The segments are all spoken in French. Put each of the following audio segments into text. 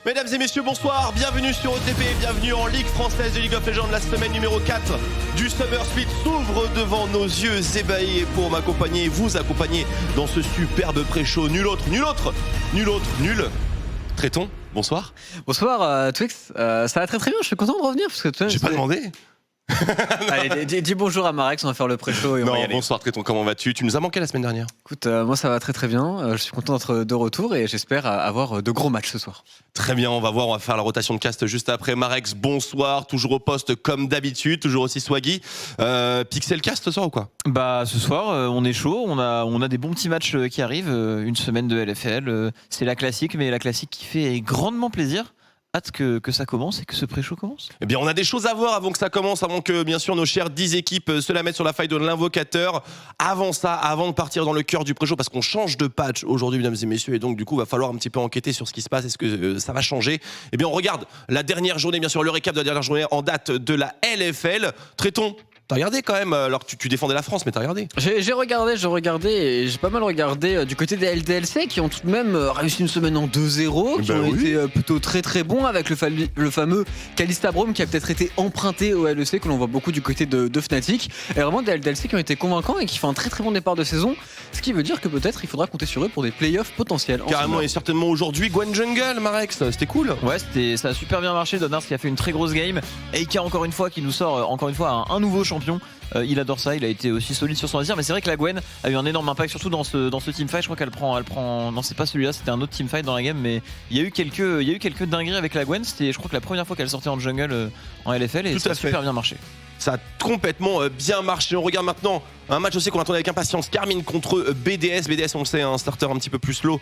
Mesdames et messieurs, bonsoir, bienvenue sur OTP, bienvenue en Ligue française de League of Legends. La semaine numéro 4 du Summer Split s'ouvre devant nos yeux ébahis. Et pour m'accompagner, vous accompagner dans ce superbe pré-show, nul autre, Tréton, bonsoir. Bonsoir Twix, ça va très bien, je suis content de revenir parce que J'ai pas demandé. Allez, dis bonjour à Marex, on va faire le pré-show et on va y aller. Bonsoir Tréton, comment vas-tu? Tu nous as manqué la semaine dernière. Écoute, moi ça va très bien, je suis content d'être de retour et j'espère avoir de gros matchs ce soir. Très bien, on va faire la rotation de cast juste après. Marex, bonsoir, toujours au poste comme d'habitude, toujours aussi swaggy. Pixelcast ce soir ou quoi? Bah ce soir on est chaud, on a des bons petits matchs qui arrivent, une semaine de LFL, c'est la classique, mais la classique qui fait grandement plaisir. Hâte que ça commence et que ce pré-show commence. Eh bien, on a des choses à voir avant que ça commence, avant que, bien sûr, nos chères 10 équipes se la mettent sur la faille de l'invocateur. Avant ça, avant de partir dans le cœur du pré-show, parce qu'on change de patch aujourd'hui, mesdames et messieurs, et donc, du coup, il va falloir un petit peu enquêter sur ce qui se passe. Est-ce que ça va changer? Eh bien, on regarde la dernière journée, bien sûr, le récap de la dernière journée en date de la LFL. Traitons. T'as regardé quand même, alors que tu défendais la France, mais t'as regardé? J'ai regardé et j'ai pas mal regardé du côté des LDLC qui ont tout de même réussi une semaine en 2-0, qui ont été plutôt très bons avec le fameux Kalista Braum qui a peut-être été emprunté au LEC, que l'on voit beaucoup du côté de Fnatic. Et vraiment des LDLC qui ont été convaincants et qui font un très bon départ de saison, ce qui veut dire que peut-être il faudra compter sur eux pour des playoffs potentiels. Carrément, et certainement aujourd'hui, Gwen Jungle, Marex, c'était cool. Ouais, ça a super bien marché, Donners qui a fait une très grosse game, Eika encore une fois qui nous sort un nouveau champion. Il adore ça, il a été aussi solide sur son laser, mais c'est vrai que la Gwen a eu un énorme impact, surtout dans ce teamfight. Je crois qu'elle prend. Non, c'est pas celui-là, c'était un autre teamfight dans la game, mais il y a eu quelques dingueries avec la Gwen. C'était, je crois que la première fois qu'elle sortait en jungle en LFL, et ça a super bien marché. Ça a complètement bien marché. On regarde maintenant un match aussi qu'on attendait avec impatience. Carmine contre BDS. BDS, on le sait, un starter un petit peu plus slow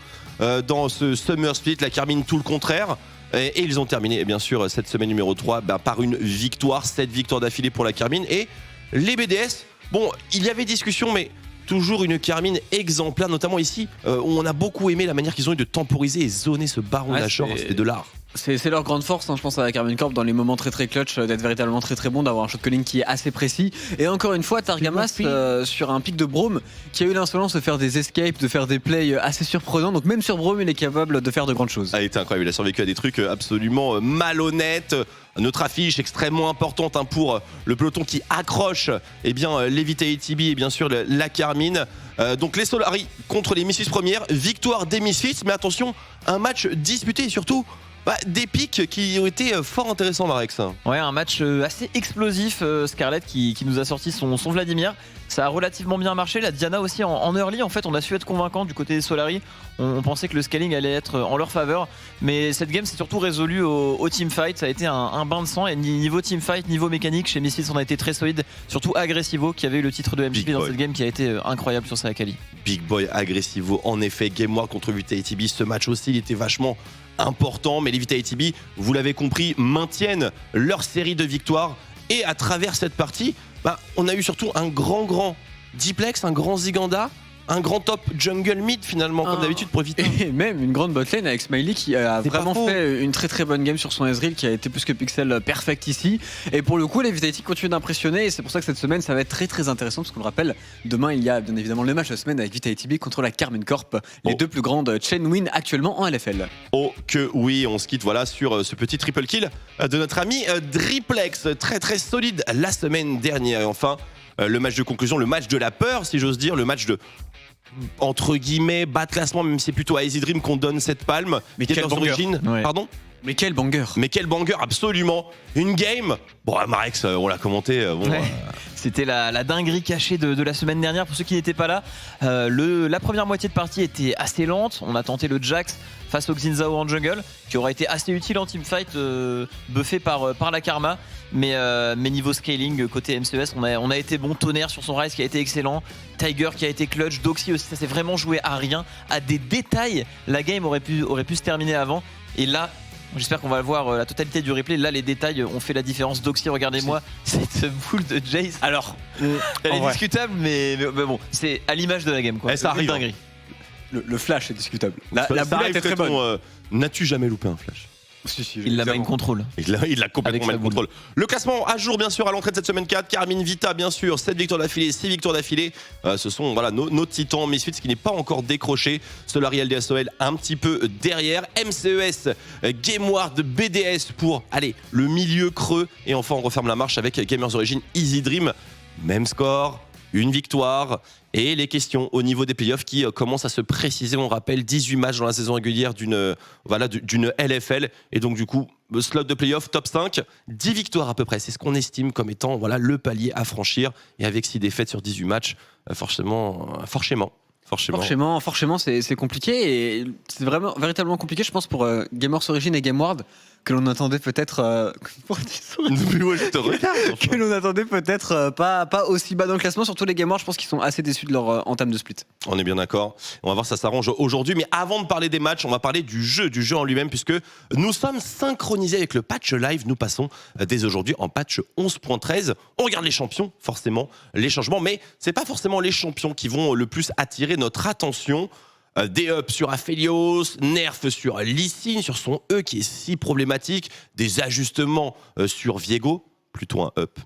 dans ce Summer Split. La Carmine, tout le contraire. Et ils ont terminé, bien sûr, cette semaine numéro 3 par une victoire. 7 victoires d'affilée pour la Carmine. Et les BDS, bon, il y avait discussion, mais toujours une Carmine exemplaire, notamment ici, où on a beaucoup aimé la manière qu'ils ont eu de temporiser et zoner ce baron d'Ashore. C'était de l'art. C'est leur grande force, je pense, à la Carmine Corp dans les moments très clutch, d'être véritablement très bon, d'avoir un shot calling qui est assez précis. Et encore une fois, Targamas sur un pic de Braum qui a eu l'insolence de faire des escapes, de faire des plays assez surprenants. Donc même sur Braum, il est capable de faire de grandes choses. Ah, il était incroyable, il a survécu à des trucs absolument malhonnêtes. Notre affiche extrêmement importante pour le peloton qui accroche les Vitality et bien sûr la Carmine. Donc les Solari contre les Misfits premières, victoire des Misfits, mais attention, un match disputé et surtout des pics qui ont été fort intéressants, Marex. Ouais, un match assez explosif. Scarlett qui nous a sorti son Vladimir. Ça a relativement bien marché. La Diana aussi en early. En fait, on a su être convaincant du côté des Solari. On pensait que le scaling allait être en leur faveur. Mais cette game s'est surtout résolue au teamfight. Ça a été un bain de sang. Et niveau teamfight, niveau mécanique, chez Misfits, on a été très solide. Surtout Agressivo qui avait eu le titre de MVP dans cette game qui a été incroyable sur sa quali. Big Boy Agressivo, en effet. Game War contre Vitality. Ce match aussi, il était vachement important, mais les Vitality, vous l'avez compris, maintiennent leur série de victoires. Et à travers cette partie, on a eu surtout un grand Diplex, un grand Ziganda, un grand top jungle mid finalement, comme d'habitude pour éviter. Et même une grande botlane avec Smiley qui a vraiment fait une très bonne game sur son Ezreal, qui a été plus que Pixel perfect ici. Et pour le coup, les Vitality continuent d'impressionner, et c'est pour ça que cette semaine ça va être très intéressant, parce qu'on le rappelle, demain il y a bien évidemment le match de la semaine avec Vitality B contre la Carmine Corp, les deux plus grandes chain win actuellement en LFL. Oh que oui, on se quitte sur ce petit triple kill de notre ami Driplex, très solide la semaine dernière. Et enfin, le match de conclusion, le match de la peur si j'ose dire, le match de entre guillemets bas de classement, même si c'est plutôt à Easy Dream qu'on donne cette palme. Mais quel banger. Pardon? Mais quel banger. Mais quel banger, absolument. Une game. Bon, Marex, on l'a commenté. C'était la dinguerie cachée de la semaine dernière. Pour ceux qui n'étaient pas là, la première moitié de partie était assez lente. On a tenté le Jax face au Xin Zhao en jungle, qui aurait été assez utile en teamfight, buffé par la Karma. Mais niveau scaling, côté MCES, on a été bon. Tonnerre sur son Rise qui a été excellent. Tiger qui a été clutch. Doxy aussi, ça s'est vraiment joué à rien. À des détails, la game aurait pu se terminer avant. Et là, j'espère qu'on va voir la totalité du replay. Là, les détails ont fait la différence. Doxy, regardez-moi cette boule de Jace. Alors, elle est discutable, mais bon, c'est à l'image de la game, quoi. Ça arrive. Le flash est discutable. La boule était très bonne. N'as-tu jamais loupé un flash? Il la mind control. Il a complètement mind control. Le classement à jour, bien sûr, à l'entrée de cette semaine 4. Carmine Vita, bien sûr, 7 victoires d'affilée, 6 victoires d'affilée. Ce sont nos titans. Misfits qui n'est pas encore décroché. Solari LDSOL un petit peu derrière. MCES, GameWard, BDS pour le milieu creux. Et enfin, on referme la marche avec Gamers Origin, Easy Dream. Même score. Une victoire et les questions au niveau des playoffs qui commencent à se préciser. On rappelle 18 matchs dans la saison régulière d'une LFL et donc du coup slot de playoff top 5, 10 victoires à peu près. C'est ce qu'on estime comme étant le palier à franchir et avec 6 défaites sur 18 matchs, forcément, c'est compliqué et c'est véritablement compliqué, je pense, pour Gamers Origin et GameWard que l'on attendait peut-être que l'on attendait peut-être pas aussi bas dans le classement, surtout les GameWard. Je pense qu'ils sont assez déçus de leur entame de split. On est bien d'accord. On va voir si ça s'arrange aujourd'hui, mais avant de parler des matchs, on va parler du jeu en lui-même, puisque nous sommes synchronisés avec le patch live. Nous passons dès aujourd'hui en patch 11.13. On regarde les champions, forcément, les changements, mais c'est pas forcément les champions qui vont le plus attirer notre attention. Des ups sur Aphelios, nerf sur Lee Sin, sur son E qui est si problématique, des ajustements sur Viego, plutôt un up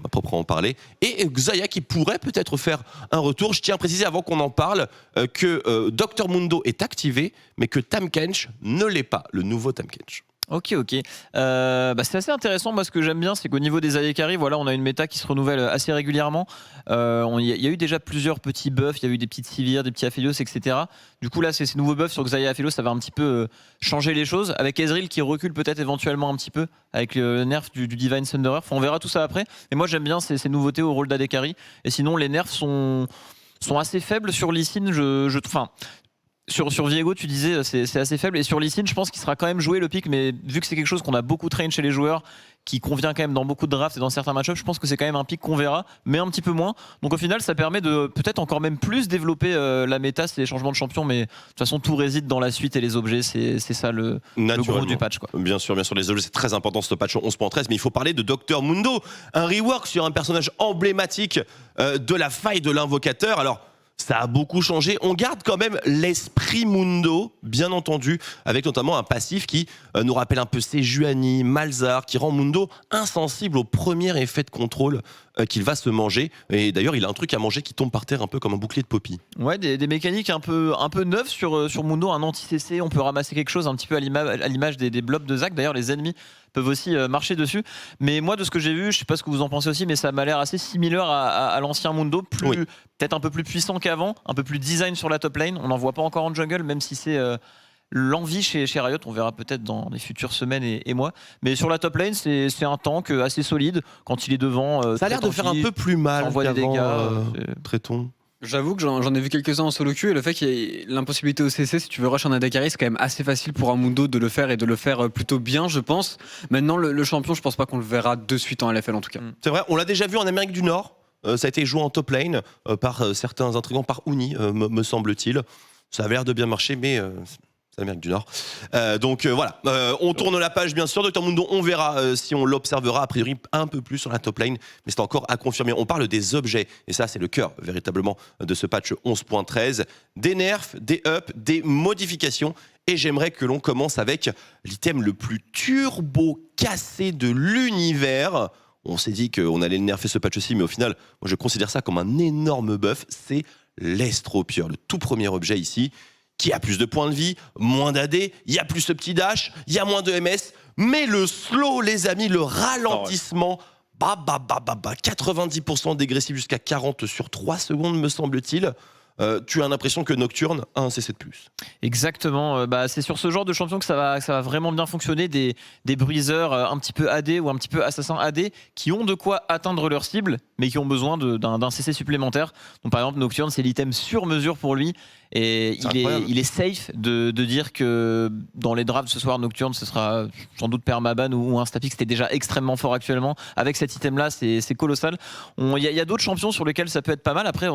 à proprement parler, et Xayah qui pourrait peut-être faire un retour. Je tiens à préciser avant qu'on en parle que Dr Mundo est activé, mais que Tahm Kench ne l'est pas, le nouveau Tahm Kench. Ok. C'est assez intéressant. Moi, ce que j'aime bien, c'est qu'au niveau des Ayekari, on a une méta qui se renouvelle assez régulièrement. Il y a eu déjà plusieurs petits buffs. Il y a eu des petites Sivir, des petits Aphelios, etc. Du coup, là, ces nouveaux buffs sur Xayah et Aphelios, ça va un petit peu changer les choses. Avec Ezreal qui recule peut-être éventuellement un petit peu, avec le nerf du Divine Thunderer. On verra tout ça après. Mais moi, j'aime bien ces nouveautés au rôle d'Adekari. Et sinon, les nerfs sont assez faibles sur Lee Sin. Sur Viego, tu disais c'est assez faible, et sur Lee Sin, je pense qu'il sera quand même joué le pick, mais vu que c'est quelque chose qu'on a beaucoup train chez les joueurs, qui convient quand même dans beaucoup de drafts et dans certains match-ups, je pense que c'est quand même un pick qu'on verra, mais un petit peu moins. Donc au final, ça permet de peut-être encore même plus développer la méta, c'est les changements de champion, mais de toute façon tout réside dans la suite et les objets, c'est ça le gros du patch, quoi. Bien sûr, les objets c'est très important ce patch 11.13, mais il faut parler de Dr Mundo, un rework sur un personnage emblématique de la faille de l'invocateur. Alors ça a beaucoup changé. On garde quand même l'esprit Mundo, bien entendu, avec notamment un passif qui nous rappelle un peu Sejuani, Malzahar, qui rend Mundo insensible au premier effet de contrôle qu'il va se manger. Et d'ailleurs, il a un truc à manger qui tombe par terre un peu comme un bouclier de Poppy. Ouais, des mécaniques un peu neuves sur Mundo, un anti-CC. On peut ramasser quelque chose un petit peu à l'image des blobs de Zac. D'ailleurs, les ennemis peuvent aussi marcher dessus. Mais moi, de ce que j'ai vu, je sais pas ce que vous en pensez aussi, mais ça m'a l'air assez similaire à l'ancien Mundo, peut-être un peu plus puissant qu'avant, un peu plus design sur la top lane. On n'en voit pas encore en jungle, même si c'est l'envie chez Riot. On verra peut-être dans les futures semaines et mois. Mais sur la top lane, c'est un tank assez solide. Quand il est devant, ça a l'air de faire un peu plus mal qu'avant, Tréton. J'avoue que j'en ai vu quelques-uns en solo queue, et le fait qu'il y ait l'impossibilité au CC, si tu veux rush en Adekari, c'est quand même assez facile pour un Mundo de le faire, et de le faire plutôt bien, je pense. Maintenant, le champion, je pense pas qu'on le verra de suite en LFL en tout cas. C'est vrai, on l'a déjà vu en Amérique du Nord. Ça a été joué en top lane par certains intrigants, par Uni, me semble-t-il. Ça avait l'air de bien marcher, mais c'est l'Amérique du Nord. Voilà, on tourne la page bien sûr. Dr Mundo, on verra si on l'observera a priori un peu plus sur la top lane, mais c'est encore à confirmer. On parle des objets, et ça c'est le cœur véritablement de ce patch 11.13. Des nerfs, des ups, des modifications. Et j'aimerais que l'on commence avec l'item le plus turbo cassé de l'univers. On s'est dit qu'on allait le nerfer ce patch aussi, mais au final, moi je considère ça comme un énorme buff. C'est l'Estropieur, le tout premier objet ici, qui a plus de points de vie, moins d'AD, il y a plus ce petit dash, il y a moins de MS, mais le slow, les amis, le ralentissement, 90% dégressif jusqu'à 40 sur 3 secondes, me semble-t-il. Tu as l'impression que Nocturne a un CC de plus. Exactement, c'est sur ce genre de champion que ça va vraiment bien fonctionner, des bruiseurs un petit peu AD ou un petit peu assassin AD qui ont de quoi atteindre leur cible mais qui ont besoin d'un CC supplémentaire. Donc par exemple Nocturne, c'est l'item sur mesure pour lui, et il est safe de dire que dans les drafts ce soir, Nocturne ce sera sans doute permaban ou un stapic. C'était déjà extrêmement fort actuellement. Avec cet item là, c'est colossal. Il y a d'autres champions sur lesquels ça peut être pas mal. Après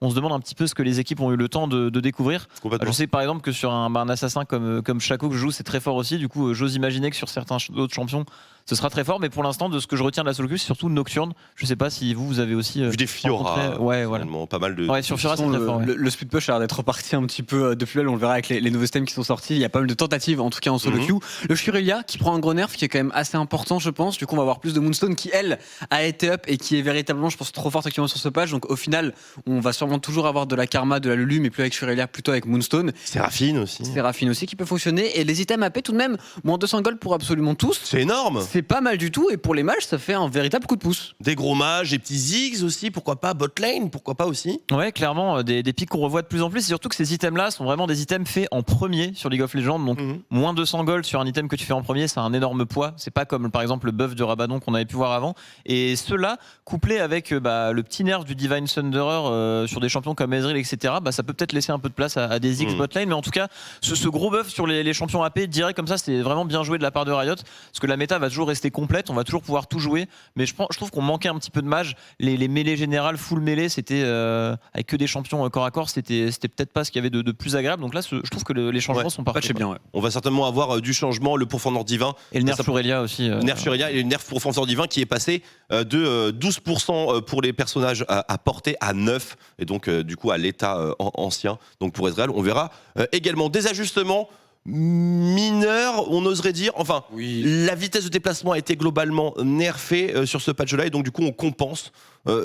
on se demande un petit peu ce que les équipes ont eu le temps de découvrir. Je sais par exemple que sur un assassin comme Shaco que je joue, c'est très fort aussi. Du coup, j'ose imaginer que sur certains autres champions, ce sera très fort. Mais pour l'instant, de ce que je retiens de la solo queue, c'est surtout Nocturne. Je sais pas si vous avez aussi vu des Fiora, ouais, voilà. pas mal de. Ouais, sur Fiora, c'est très fort. Ouais. Le split push a l'air d'être reparti un petit peu depuis là. On le verra avec les nouveaux systèmes qui sont sortis. Il y a pas mal de tentatives, en tout cas en solo queue. Le Shurelia qui prend un gros nerf, qui est quand même assez important, je pense. Du coup, on va avoir plus de Moonstone qui, elle, a été up et qui est véritablement, je pense, trop forte actuellement sur ce patch. Donc au final, on va sûrement toujours avoir de la karma, de la Lulu, mais plus avec Shurelia, plutôt avec Moonstone. Séraphine aussi Qui peut fonctionner. Et les items AP, tout de même, moins 200 gold pour absolument tous. C'est énorme. C'est pas mal du tout. Et pour les mages, ça fait un véritable coup de pouce. Des gros mages, des petits Ziggs aussi, pourquoi pas. Bot lane, pourquoi pas aussi. Ouais, clairement, des pics qu'on revoit de plus en plus. Et surtout que ces items-là sont vraiment des items faits en premier sur League of Legends. Donc, moins 200 gold sur un item que tu fais en premier, c'est un énorme poids. C'est pas comme par exemple le buff de Rabadon qu'on avait pu voir avant. Et cela, couplé avec le petit nerf du Divine Thunderer sur des champions comme Ezreal, etc., ça peut peut-être laisser un peu de place à des Ziggs bot lane. Mais en tout cas, ce gros buff sur les champions AP, direct comme ça, c'est vraiment bien joué de la part de Riot. Parce que la méta va toujours rester complète, on va toujours pouvoir tout jouer. Mais je trouve qu'on manquait un petit peu de mages. Les mêlées générales, full mêlée, c'était avec que des champions corps à corps, c'était peut-être pas ce qu'il y avait de plus agréable. Donc là, je trouve que les changements sont parfaits. Bien, ouais. On va certainement avoir du changement, le Pourfendeur Divin. Et le nerf Shurelia aussi. Nerf Shurelia et le nerf Pourfendeur Divin qui est passé de 12% pour les personnages à portée à 9%. Et donc, du coup, à l'état ancien. Donc pour Ezreal, on verra également des ajustements mineur, on oserait dire. Enfin, la vitesse de déplacement a été globalement nerfée sur ce patch-là et donc du coup on compense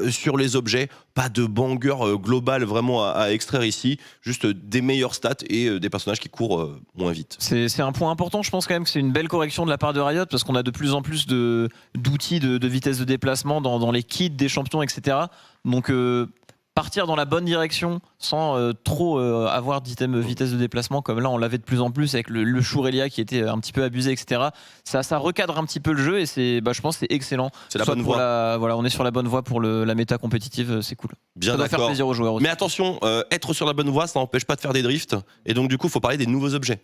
sur les objets. Pas de banger global vraiment à extraire ici, juste des meilleures stats et des personnages qui courent moins vite. C'est un point important, je pense quand même que c'est une belle correction de la part de Riot parce qu'on a de plus en plus d'outils de vitesse de déplacement dans les kits des champions, etc. Donc partir dans la bonne direction sans trop avoir d'items vitesse de déplacement comme là on l'avait de plus en plus avec le Shurelia qui était un petit peu abusé, etc. Ça recadre un petit peu le jeu et je pense que c'est excellent. C'est la bonne voie. Voilà, on est sur la bonne voie pour la méta compétitive, c'est cool. Bien, ça doit faire plaisir aux joueurs aussi. Mais attention, être sur la bonne voie, ça n'empêche pas de faire des drifts et donc du coup il faut parler des nouveaux objets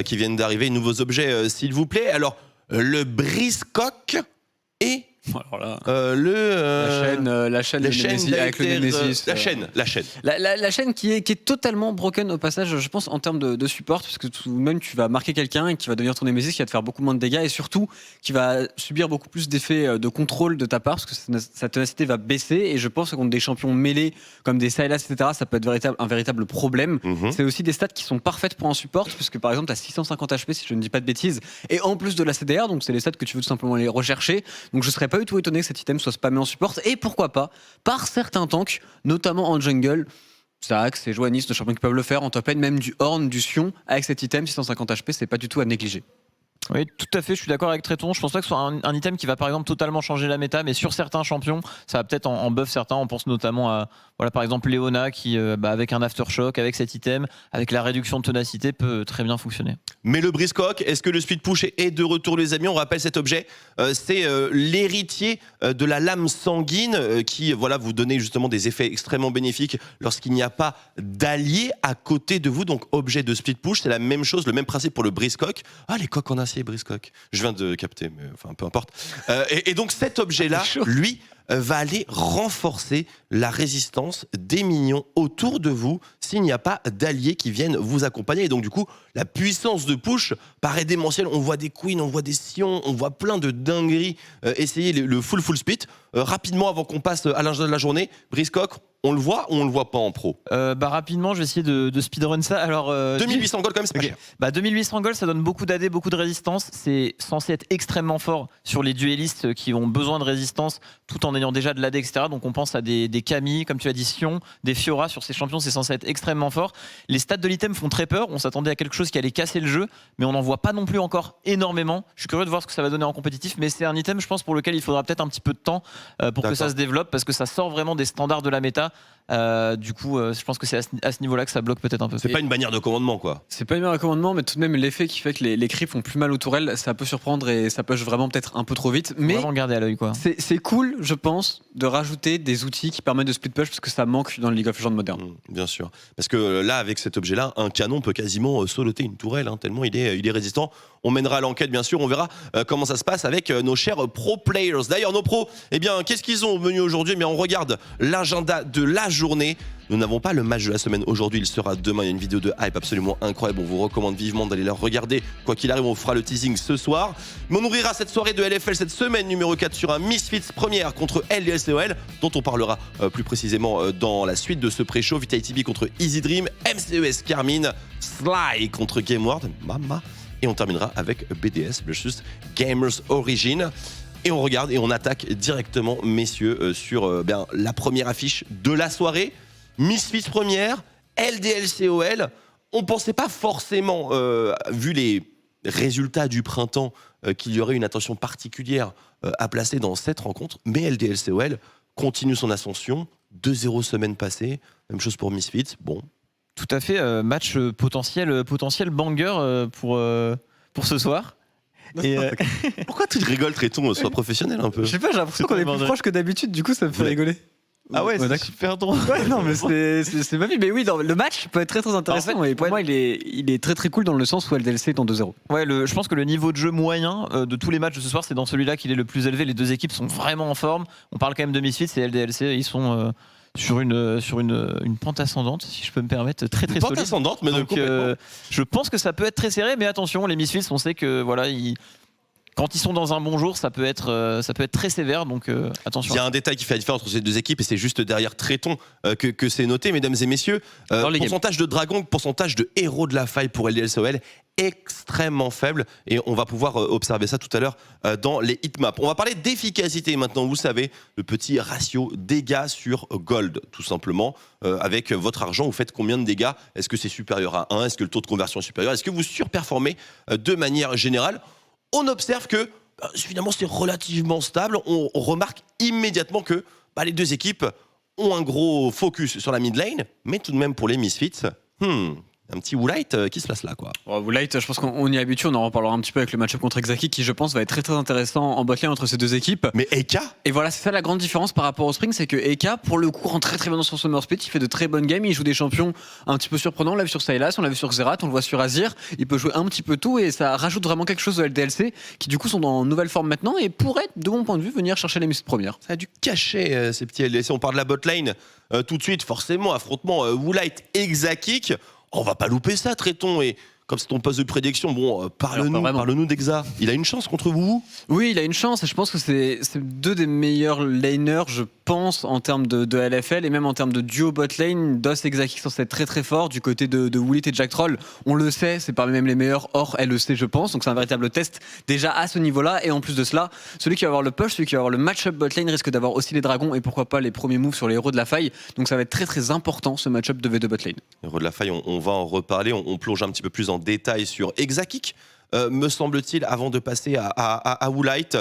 qui viennent d'arriver, nouveaux objets s'il vous plaît. Alors le Briscock et alors là, la chaîne avec le Nemesis. La chaîne. La chaîne qui est totalement broken au passage, je pense, en termes de support, parce que tout de même tu vas marquer quelqu'un et qui va devenir ton Nemesis, qui va te faire beaucoup moins de dégâts et surtout qui va subir beaucoup plus d'effets de contrôle de ta part, parce que sa ténacité va baisser. Et je pense que contre des champions mêlés comme des Sylas, etc., ça peut être un véritable problème. C'est aussi des stats qui sont parfaites pour un support, puisque par exemple tu as 650 HP, si je ne dis pas de bêtises, et en plus de la CDR, donc c'est les stats que tu veux tout simplement aller rechercher. Donc je serais pas du tout étonné que cet item soit spammé en support et pourquoi pas par certains tanks, notamment en jungle. Zax et Johannis, nos champions qui peuvent le faire en top lane, même du Horn, du Sion avec cet item 650 HP, c'est pas du tout à négliger. Oui, tout à fait, je suis d'accord avec Tréton. Je pense pas que ce soit un item qui va par exemple totalement changer la méta, mais sur certains champions, ça va peut-être en buff certains. On pense notamment à par exemple Leona qui, avec un aftershock, avec cet item, avec la réduction de ténacité, peut très bien fonctionner. Mais le Briscock, est-ce que le speed push est de retour, les amis? On rappelle cet objet, c'est l'héritier de la lame sanguine qui vous donnez justement des effets extrêmement bénéfiques lorsqu'il n'y a pas d'allié à côté de vous. Donc objet de speed push, c'est la même chose, le même principe pour le Briscock. Ah, les coques en acier Briscock. Je viens de capter, mais enfin peu importe. Et donc cet objet-là, lui, va aller renforcer la résistance des minions autour de vous s'il n'y a pas d'alliés qui viennent vous accompagner. Et donc du coup, la puissance de push paraît démentielle. On voit des queens, on voit des sions, on voit plein de dingueries. Essayez le full split. Rapidement, avant qu'on passe à l'agenda de la journée, Briscock, on le voit ou on le voit pas en pro? Rapidement, je vais essayer de speedrun ça. Alors, 2800 gold quand même, c'est pas cher. 2800 gold, ça donne beaucoup d'AD, beaucoup de résistance. C'est censé être extrêmement fort sur les duellistes qui ont besoin de résistance tout en ayant déjà de l'AD, etc. Donc on pense à des Camille, comme tu as dit, Sion, des Fiora sur ces champions, c'est censé être extrêmement fort. Les stats de l'item font très peur. On s'attendait à quelque chose qui allait casser le jeu, mais on n'en voit pas non plus encore énormément. Je suis curieux de voir ce que ça va donner en compétitif, mais c'est un item, je pense, pour lequel il faudra peut-être un petit peu de temps pour que ça se développe, parce que ça sort vraiment des standards de la méta. Du coup, je pense que c'est à ce niveau-là que ça bloque peut-être un peu. C'est pas une bannière de commandement, quoi. C'est pas une bannière de commandement, mais tout de même l'effet qui fait que les creeps font plus mal aux tourelles, ça peut surprendre et ça push vraiment peut-être un peu trop vite. Mais vraiment garder à l'œil, quoi. C'est cool, je pense, de rajouter des outils qui permettent de split push parce que ça manque dans le League of Legends moderne. Bien sûr, parce que là, avec cet objet-là, un canon peut quasiment soloter une tourelle, tellement il est résistant. On mènera l'enquête, bien sûr. On verra comment ça se passe avec nos chers pro players. D'ailleurs, nos pros, qu'est-ce qu'ils ont venu aujourd'hui? On regarde l'agenda de la journée. Nous n'avons pas le match de la semaine aujourd'hui, il sera demain. Il y a une vidéo de hype absolument incroyable. On vous recommande vivement d'aller la regarder. Quoi qu'il arrive, on fera le teasing ce soir. Mais on ouvrira cette soirée de LFL, cette semaine numéro 4 sur un Misfits première contre LDLCOL, dont on parlera plus précisément dans la suite de ce pré-show. Vitality B contre Easy Dream, MCES Carmine, Sly contre Game World, Mama. Et on terminera avec BDS versus Gamers Origin. Et on regarde et on attaque directement, messieurs, sur la première affiche de la soirée. Misfits première, LDLCOL. On pensait pas forcément, vu les résultats du printemps, qu'il y aurait une attention particulière à placer dans cette rencontre. Mais LDLCOL continue son ascension. 2-0 semaine passée. Même chose pour Misfits. Bon. Tout à fait, match potentiel banger pour ce soir. Et Pourquoi tu rigoles, Tréton? Sois professionnel un peu. Je sais pas, j'ai l'impression qu'on est plus proche que d'habitude, du coup ça me fait rigoler. Ah ouais, c'est super drôle. Ouais, non, mais c'est pas vu. Mais oui, le match peut être très très intéressant. En fait, et pour moi, il est très très cool dans le sens où LDLC est en 2-0. Ouais, je pense que le niveau de jeu moyen de tous les matchs de ce soir, c'est dans celui-là qu'il est le plus élevé. Les deux équipes sont vraiment en forme. On parle quand même de Misfits et LDLC, ils sont sur une pente ascendante, si je peux me permettre, très très solide. Pente ascendante, mais donc je pense que ça peut être très serré, mais attention, les Misfits, on sait que voilà, quand ils sont dans un bon jour, ça peut être très sévère, donc attention. Il y a un détail qui fait la différence entre ces deux équipes et c'est juste derrière Tréton que c'est noté, mesdames et messieurs. Pourcentage de Dragon, pourcentage de héros de la faille pour LDLCOL extrêmement faible et on va pouvoir observer ça tout à l'heure dans les hitmaps. On va parler d'efficacité maintenant, vous savez, le petit ratio dégâts sur gold, tout simplement. Avec votre argent, vous faites combien de dégâts? Est-ce que c'est supérieur à 1? Est-ce que le taux de conversion est supérieur? Est-ce que vous surperformez de manière générale? On observe que finalement c'est relativement stable. On remarque immédiatement que les deux équipes ont un gros focus sur la mid lane, mais tout de même pour les Misfits, un petit Woolite qui se place là, quoi. Woolite, je pense qu'on y est habitué, on en reparlera un petit peu avec le match-up contre Exaki qui je pense va être très très intéressant en botlane entre ces deux équipes. Mais Eka, et voilà, c'est ça la grande différence par rapport au Spring, c'est que Eka pour le coup rentre très très bien dans son Summer Split, il fait de très bonnes games, il joue des champions un petit peu surprenants, on l'a vu sur Sylas, on l'a vu sur Xerath, on le voit sur Azir, il peut jouer un petit peu tout et ça rajoute vraiment quelque chose au LDLC qui du coup sont dans nouvelle forme maintenant et pourraient de mon point de vue venir chercher les Misfits premières. ça a dû cacher ces petits LDC. On parle de la botlane tout de suite, forcément, affrontement Woolite Exakik. On va pas louper ça, Tréton. Et comme c'est ton poste de prédiction, bon, parle-nous d'Exa. Il a une chance contre vous? Oui, il a une chance et je pense que c'est deux des meilleurs laners, je pense, en termes de LFL et même en termes de duo bot lane. DOS et Exakik sont très très forts du côté de Woolite et Jack Troll. On le sait, c'est parmi même les meilleurs hors LEC, je pense. Donc c'est un véritable test déjà à ce niveau-là. Et en plus de cela, celui qui va avoir le push, celui qui va avoir le match-up bot lane risque d'avoir aussi les dragons et pourquoi pas les premiers moves sur les héros de la faille. Donc ça va être très très important ce match-up de V2 bot lane. Les héros de la faille, on va en reparler. On plonge un petit peu plus en détail sur Exakik, me semble-t-il, avant de passer à Woolite.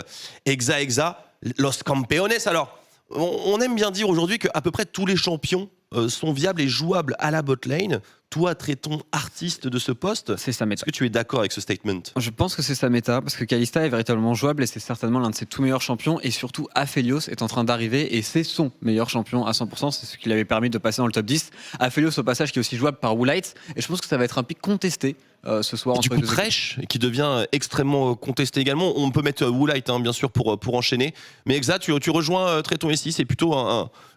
Exa, Los Campeones. Alors, on aime bien dire aujourd'hui qu'à peu près tous les champions sont viables et jouables à la botlane. Toi, Tréton, artiste de ce poste, c'est sa méta. Est-ce que tu es d'accord avec ce statement? Je pense que c'est sa méta, parce que Kalista est véritablement jouable et c'est certainement l'un de ses tout meilleurs champions. Et surtout, Aphelios est en train d'arriver et c'est son meilleur champion à 100%. C'est ce qui lui avait permis de passer dans le top 10. Aphelios, au passage, qui est aussi jouable par Woolite. Et je pense que ça va être un pick contesté ce soir. Du coup, Thresh, qui devient extrêmement contesté également. On peut mettre Woolite, bien sûr, pour enchaîner. Mais Exa, tu rejoins Tréton ici. C'est plutôt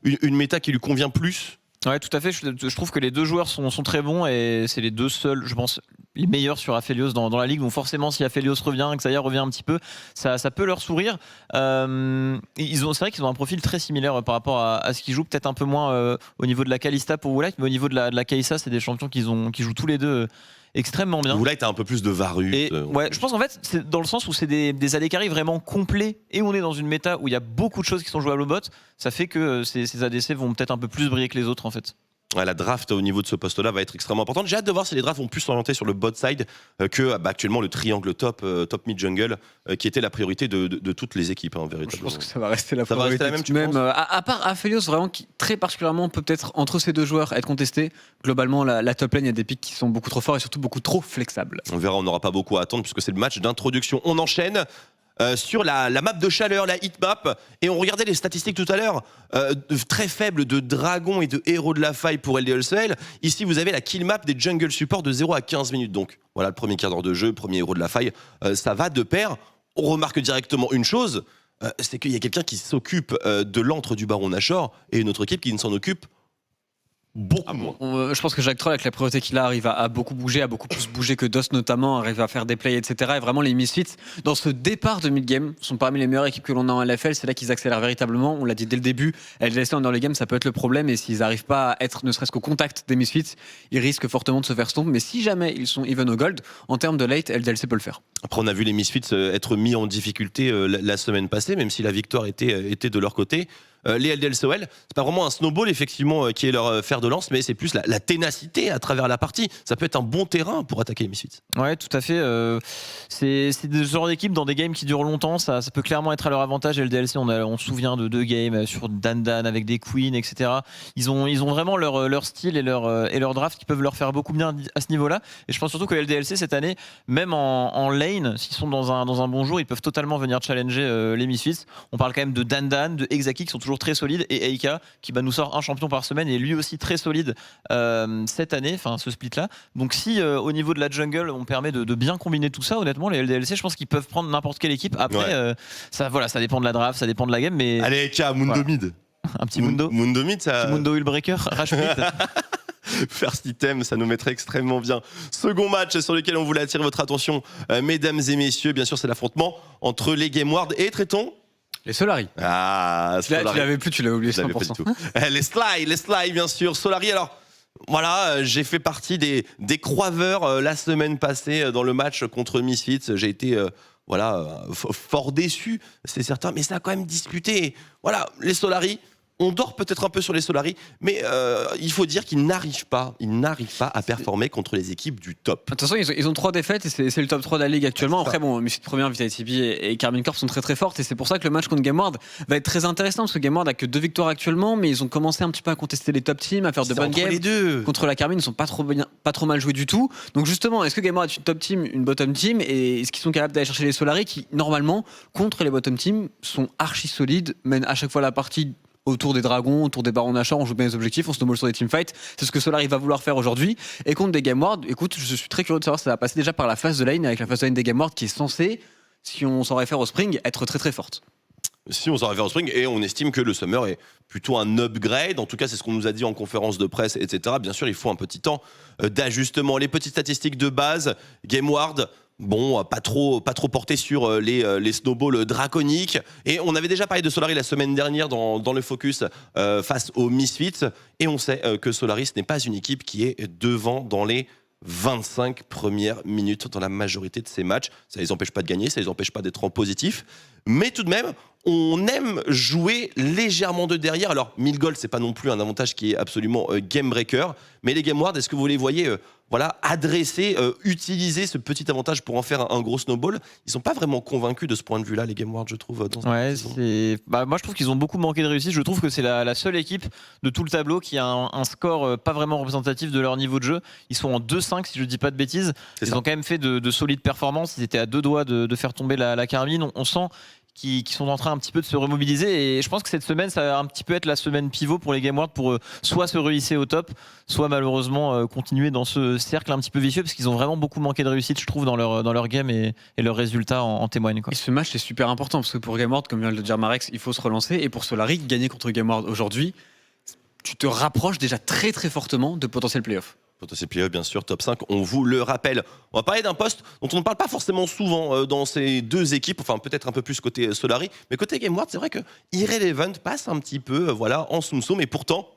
une méta qui lui convient plus. Ouais, tout à fait. Je trouve que les deux joueurs sont très bons et c'est les deux seuls, je pense, les meilleurs sur Aphelios dans la ligue. Donc forcément, si Aphelios revient, Xayah revient un petit peu, ça peut leur sourire. C'est vrai qu'ils ont un profil très similaire par rapport à ce qu'ils jouent, peut-être un peu moins au niveau de la Kalista pour Woolite, mais au niveau de la Kai'Sa, c'est des champions qui jouent tous les deux extrêmement bien. Woolite a un peu plus de varus. Ouais, je pense en fait, c'est dans le sens où c'est des AD carry vraiment complets et on est dans une méta où il y a beaucoup de choses qui sont jouables au bot. Ça fait que ces ADC vont peut-être un peu plus briller que les autres en fait. Ouais, la draft au niveau de ce poste-là va être extrêmement importante. J'ai hâte de voir si les drafts vont plus s'orienter sur le bot side que actuellement le triangle top mid jungle qui était la priorité de toutes les équipes, véritablement. Je pense que ça va rester la priorité. Ça va rester la même, à part Aphelios vraiment qui très particulièrement peut peut-être entre ces deux joueurs être contesté. Globalement la top lane, il y a des pics qui sont beaucoup trop forts et surtout beaucoup trop flexibles. On verra, on n'aura pas beaucoup à attendre puisque c'est le match d'introduction. On enchaîne sur la map de chaleur, la heatmap, et on regardait les statistiques tout à l'heure, très faibles de dragons et de héros de la faille pour LDLCL. Ici, vous avez la kill map des jungle support de 0 à 15 minutes. Donc voilà, le premier quart d'heure de jeu, premier héros de la faille, ça va de pair. On remarque directement une chose, c'est qu'il y a quelqu'un qui s'occupe de l'antre du baron Nashor et une autre équipe qui ne s'en occupe beaucoup moins. Je pense que Jacques Troll, avec la priorité qu'il a, arrive à beaucoup bouger, à beaucoup plus bouger que DOS notamment, arrive à faire des plays, etc. Et vraiment, les Misfits, dans ce départ de mid-game, sont parmi les meilleures équipes que l'on a en LFL. C'est là qu'ils accélèrent véritablement. On l'a dit dès le début, LDLC en early game, ça peut être le problème. Et s'ils n'arrivent pas à être ne serait-ce qu'au contact des Misfits, ils risquent fortement de se faire stomp. Mais si jamais ils sont even au gold, en termes de late, LDLC peut le faire. Après, on a vu les Misfits être mis en difficulté la semaine passée, même si la victoire était de leur côté. Les LDLCOL, c'est pas vraiment un snowball effectivement qui est leur fer de lance, mais c'est plus la ténacité à travers la partie. Ça peut être un bon terrain pour attaquer les Misfits. Ouais, tout à fait. C'est ce genre d'équipe dans des games qui durent longtemps, ça peut clairement être à leur avantage. LDLC, on se souvient de 2 games sur Dan avec des queens, etc. Ils ont vraiment leur style et leur draft qui peuvent leur faire beaucoup bien à ce niveau-là. Et je pense surtout que LDLC cette année, même en lane, s'ils sont dans un bon jour, ils peuvent totalement venir challenger les Misfits. On parle quand même de Dan, de Exaki qui sont toujours très solides, et Eika qui nous sort un champion par semaine et lui aussi très solide cette année, enfin ce split là. Donc si au niveau de la jungle on permet de bien combiner tout ça, honnêtement les LDLC je pense qu'ils peuvent prendre n'importe quelle équipe. Après ça dépend de la draft, ça dépend de la game, mais allez Eika, Mundo mid. Un petit Mundo mid, ça... petit Mundo Hullbreaker, Rage mid. First item, ça nous mettrait extrêmement bien. Second match sur lequel on voulait attirer votre attention, mesdames et messieurs, bien sûr c'est l'affrontement entre les Gameward et Tréton. Les Solari. Ah, tu l'avais plus, tu l'as oublié 100%. Les Sly, bien sûr. Solari, alors, voilà, j'ai fait partie des croiveurs la semaine passée dans le match contre Misfits. J'ai été, fort déçu, c'est certain, mais ça a quand même disputé. Voilà, les Solari. On dort peut-être un peu sur les Solari, mais il faut dire qu'ils n'arrivent pas à performer contre les équipes du top. De toute façon, ils ont 3 défaites et c'est le top 3 de la ligue actuellement. Après, bon, Misfits première, Vitality B et Karmine Corp sont très très fortes et c'est pour ça que le match contre Gameward va être très intéressant parce que Gameward a que 2 victoires actuellement, mais ils ont commencé un petit peu à contester les top teams, à faire de bonnes games. Les deux. Contre la Karmine, ils sont pas trop mal joués du tout. Donc justement, est-ce que Gameward est une top team, une bottom team, et est-ce qu'ils sont capables d'aller chercher les Solari qui normalement contre les bottom teams sont archi solides, mènent à chaque fois la partie autour des dragons, autour des barons d'achat, on joue bien les objectifs, on se snowball sur des teamfights. C'est ce que Solari va vouloir faire aujourd'hui. Et contre des Gameward, écoute, je suis très curieux de savoir si ça va passer déjà par la phase de lane, avec la phase de lane des Gameward qui est censée, si on s'en réfère au Spring, être très très forte. Si on s'en réfère au Spring, et on estime que le Summer est plutôt un upgrade, en tout cas c'est ce qu'on nous a dit en conférence de presse, etc. Bien sûr, il faut un petit temps d'ajustement. Les petites statistiques de base, Gameward, bon, pas trop porté sur les snowballs draconiques. Et on avait déjà parlé de Solari la semaine dernière dans le focus face aux Misfits. Et on sait que Solari, ce n'est pas une équipe qui est devant dans les 25 premières minutes dans la majorité de ces matchs. Ça ne les empêche pas de gagner, ça ne les empêche pas d'être en positif. Mais tout de même, on aime jouer légèrement de derrière. Alors, 1000 gold, c'est pas non plus un avantage qui est absolument game breaker. Mais les Gameward, est-ce que vous les voyez adresser, utiliser ce petit avantage pour en faire un gros snowball? Ils sont pas vraiment convaincus de ce point de vue-là, les Gameward, je trouve. Moi, je trouve qu'ils ont beaucoup manqué de réussite. Je trouve que c'est la seule équipe de tout le tableau qui a un score pas vraiment représentatif de leur niveau de jeu. Ils sont en 2-5, si je dis pas de bêtises. Ils ont quand même fait de solides performances. Ils étaient à 2 doigts de faire tomber la Karmine. On sent qui sont en train un petit peu de se remobiliser, et je pense que cette semaine ça va un petit peu être la semaine pivot pour les Gameward pour soit se rehisser au top, soit malheureusement continuer dans ce cercle un petit peu vicieux, parce qu'ils ont vraiment beaucoup manqué de réussite, je trouve, dans leur game, et leurs résultats en témoignent, quoi. Et ce match est super important parce que pour Gameward, comme vient de le dire Marex, il faut se relancer, et pour Solari, gagner contre Gameward aujourd'hui, tu te rapproches déjà très très fortement de potentiel playoff. Potentiel playoff, bien sûr, top 5, on vous le rappelle. On va parler d'un poste dont on ne parle pas forcément souvent dans ces deux équipes, enfin peut-être un peu plus côté Solari, mais côté Gameward, c'est vrai que Irrelevant passe un petit peu en soum-soum, et pourtant,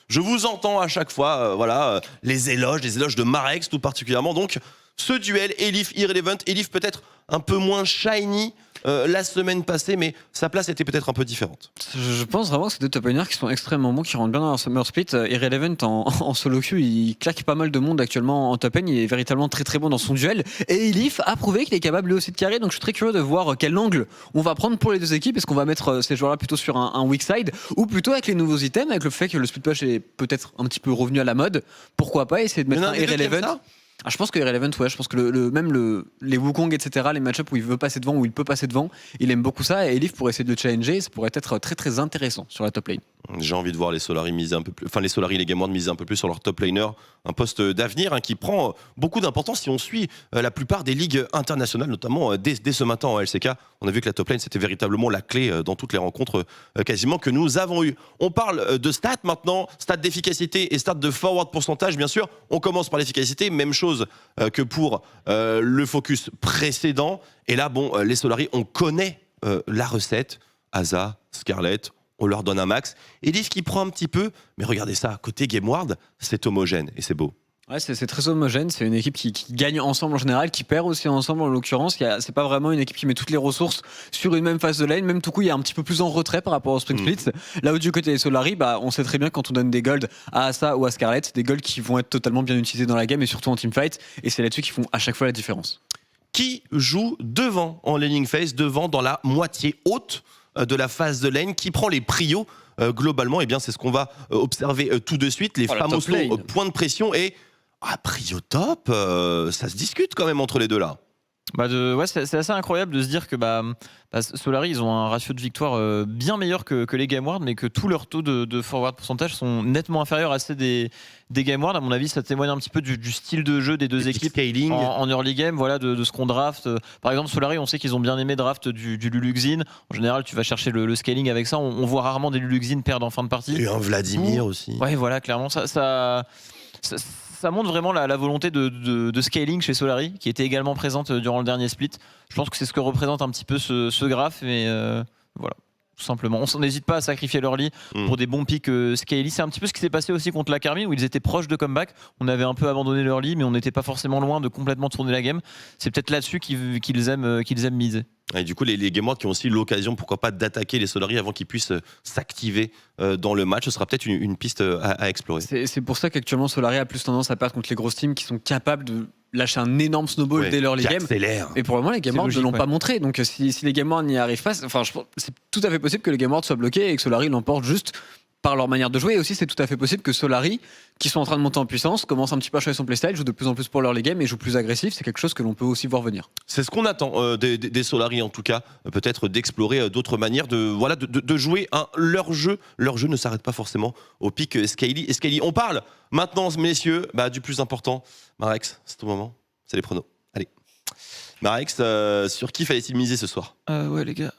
je vous entends à chaque fois, les éloges de Marex tout particulièrement. Donc, ce duel, Elif-Irrelevant, Elif peut-être un peu moins shiny la semaine passée, mais sa place était peut-être un peu différente. Je pense vraiment que c'est deux top laners qui sont extrêmement bons, qui rentrent bien dans leur Summer Split. Irrelevant en solo queue, il claque pas mal de monde actuellement en top lane, il est véritablement très très bon dans son duel. Et Elif a prouvé qu'il est capable lui aussi de carrer, donc je suis très curieux de voir quel angle on va prendre pour les deux équipes. Est-ce qu'on va mettre ces joueurs-là plutôt sur un weak side, ou plutôt avec les nouveaux items, avec le fait que le split push est peut-être un petit peu revenu à la mode? Pourquoi pas essayer de mettre un Irrelevant? Je pense que Irrelevant, ouais, je pense que les Wukong, etc., les match-ups où il veut passer devant, où il peut passer devant, il aime beaucoup ça. Et Elif pourrait essayer de le challenger, ça pourrait être très très intéressant sur la top lane. J'ai envie de voir les Solari miser un peu plus, enfin les Solari et les Game Ward miser un peu plus sur leur top laner, un poste d'avenir qui prend beaucoup d'importance si on suit la plupart des ligues internationales, notamment dès ce matin en LCK. On a vu que la top lane c'était véritablement la clé dans toutes les rencontres quasiment que nous avons eues. On parle de stats maintenant, stats d'efficacité et stats de forward pourcentage bien sûr. On commence par l'efficacité, même chose que pour le focus précédent. Et là bon, les Solari, on connaît la recette. Asa, Scarlett, on leur donne un max. Elif qui prend un petit peu, mais regardez ça, côté Game Ward, c'est homogène et c'est beau. Ouais, c'est très homogène, c'est une équipe qui gagne ensemble en général, qui perd aussi ensemble en l'occurrence. C'est pas vraiment une équipe qui met toutes les ressources sur une même phase de lane, même tout coup il y a un petit peu plus en retrait par rapport au Spring Split. Là où du côté des Solari, on sait très bien quand on donne des golds à Asa ou à Scarlett, des golds qui vont être totalement bien utilisés dans la game et surtout en teamfight, et c'est là-dessus qu'ils font à chaque fois la différence. Qui joue devant en laning phase, devant dans la moitié haute de la phase de lane, qui prend les prios globalement, et bien c'est ce qu'on va observer tout de suite, les fameux points de pression et prio top, ça se discute quand même entre les deux là. C'est assez incroyable de se dire que Solari ils ont un ratio de victoire bien meilleur que les Game Ward, mais que tous leurs taux de forward pourcentage sont nettement inférieurs à ceux des Game Ward. À mon avis, ça témoigne un petit peu du style de jeu des deux équipes scaling. En early game, voilà, de ce qu'on draft. Par exemple, Solari, on sait qu'ils ont bien aimé draft du Luluxin. En général, tu vas chercher le scaling avec ça. On voit rarement des Luluxin perdre en fin de partie. Et un Vladimir aussi. Ouais, voilà, clairement, ça montre vraiment la volonté de scaling chez Solari, qui était également présente durant le dernier split. Je pense que c'est ce que représente un petit peu ce graphe, mais voilà, tout simplement. On n'hésite pas à sacrifier l'early pour des bons pics scaly. C'est un petit peu ce qui s'est passé aussi contre la Carmine, où ils étaient proches de comeback. On avait un peu abandonné l'early, mais on n'était pas forcément loin de complètement tourner la game. C'est peut-être là-dessus qu'ils aiment miser. Et du coup, les Game Ward qui ont aussi l'occasion, pourquoi pas, d'attaquer les Solari avant qu'ils puissent s'activer dans le match. Ce sera peut-être une piste à explorer. C'est pour ça qu'actuellement Solari a plus tendance à perdre contre les grosses teams qui sont capables de lâcher un énorme snowball dès leur game. Et pour le moment, les Game Ward ne l'ont pas montré. Donc si les Game Ward n'y arrivent pas, c'est tout à fait possible que les Game Ward soient bloqués et que Solari l'emporte juste par leur manière de jouer. Et aussi, c'est tout à fait possible que Solari, qui sont en train de monter en puissance, commence un petit peu à changer son playstyle, joue de plus en plus pour leur game et joue plus agressif. C'est quelque chose que l'on peut aussi voir venir. C'est ce qu'on attend des Solari, en tout cas, peut-être d'explorer d'autres manières de jouer leur jeu. Leur jeu ne s'arrête pas forcément au pic Scaly. On parle maintenant, messieurs, du plus important. Marex, c'est ton moment, c'est les pronos. Allez. Marex, sur qui fallait-il miser ce soir ? Ouais, les gars.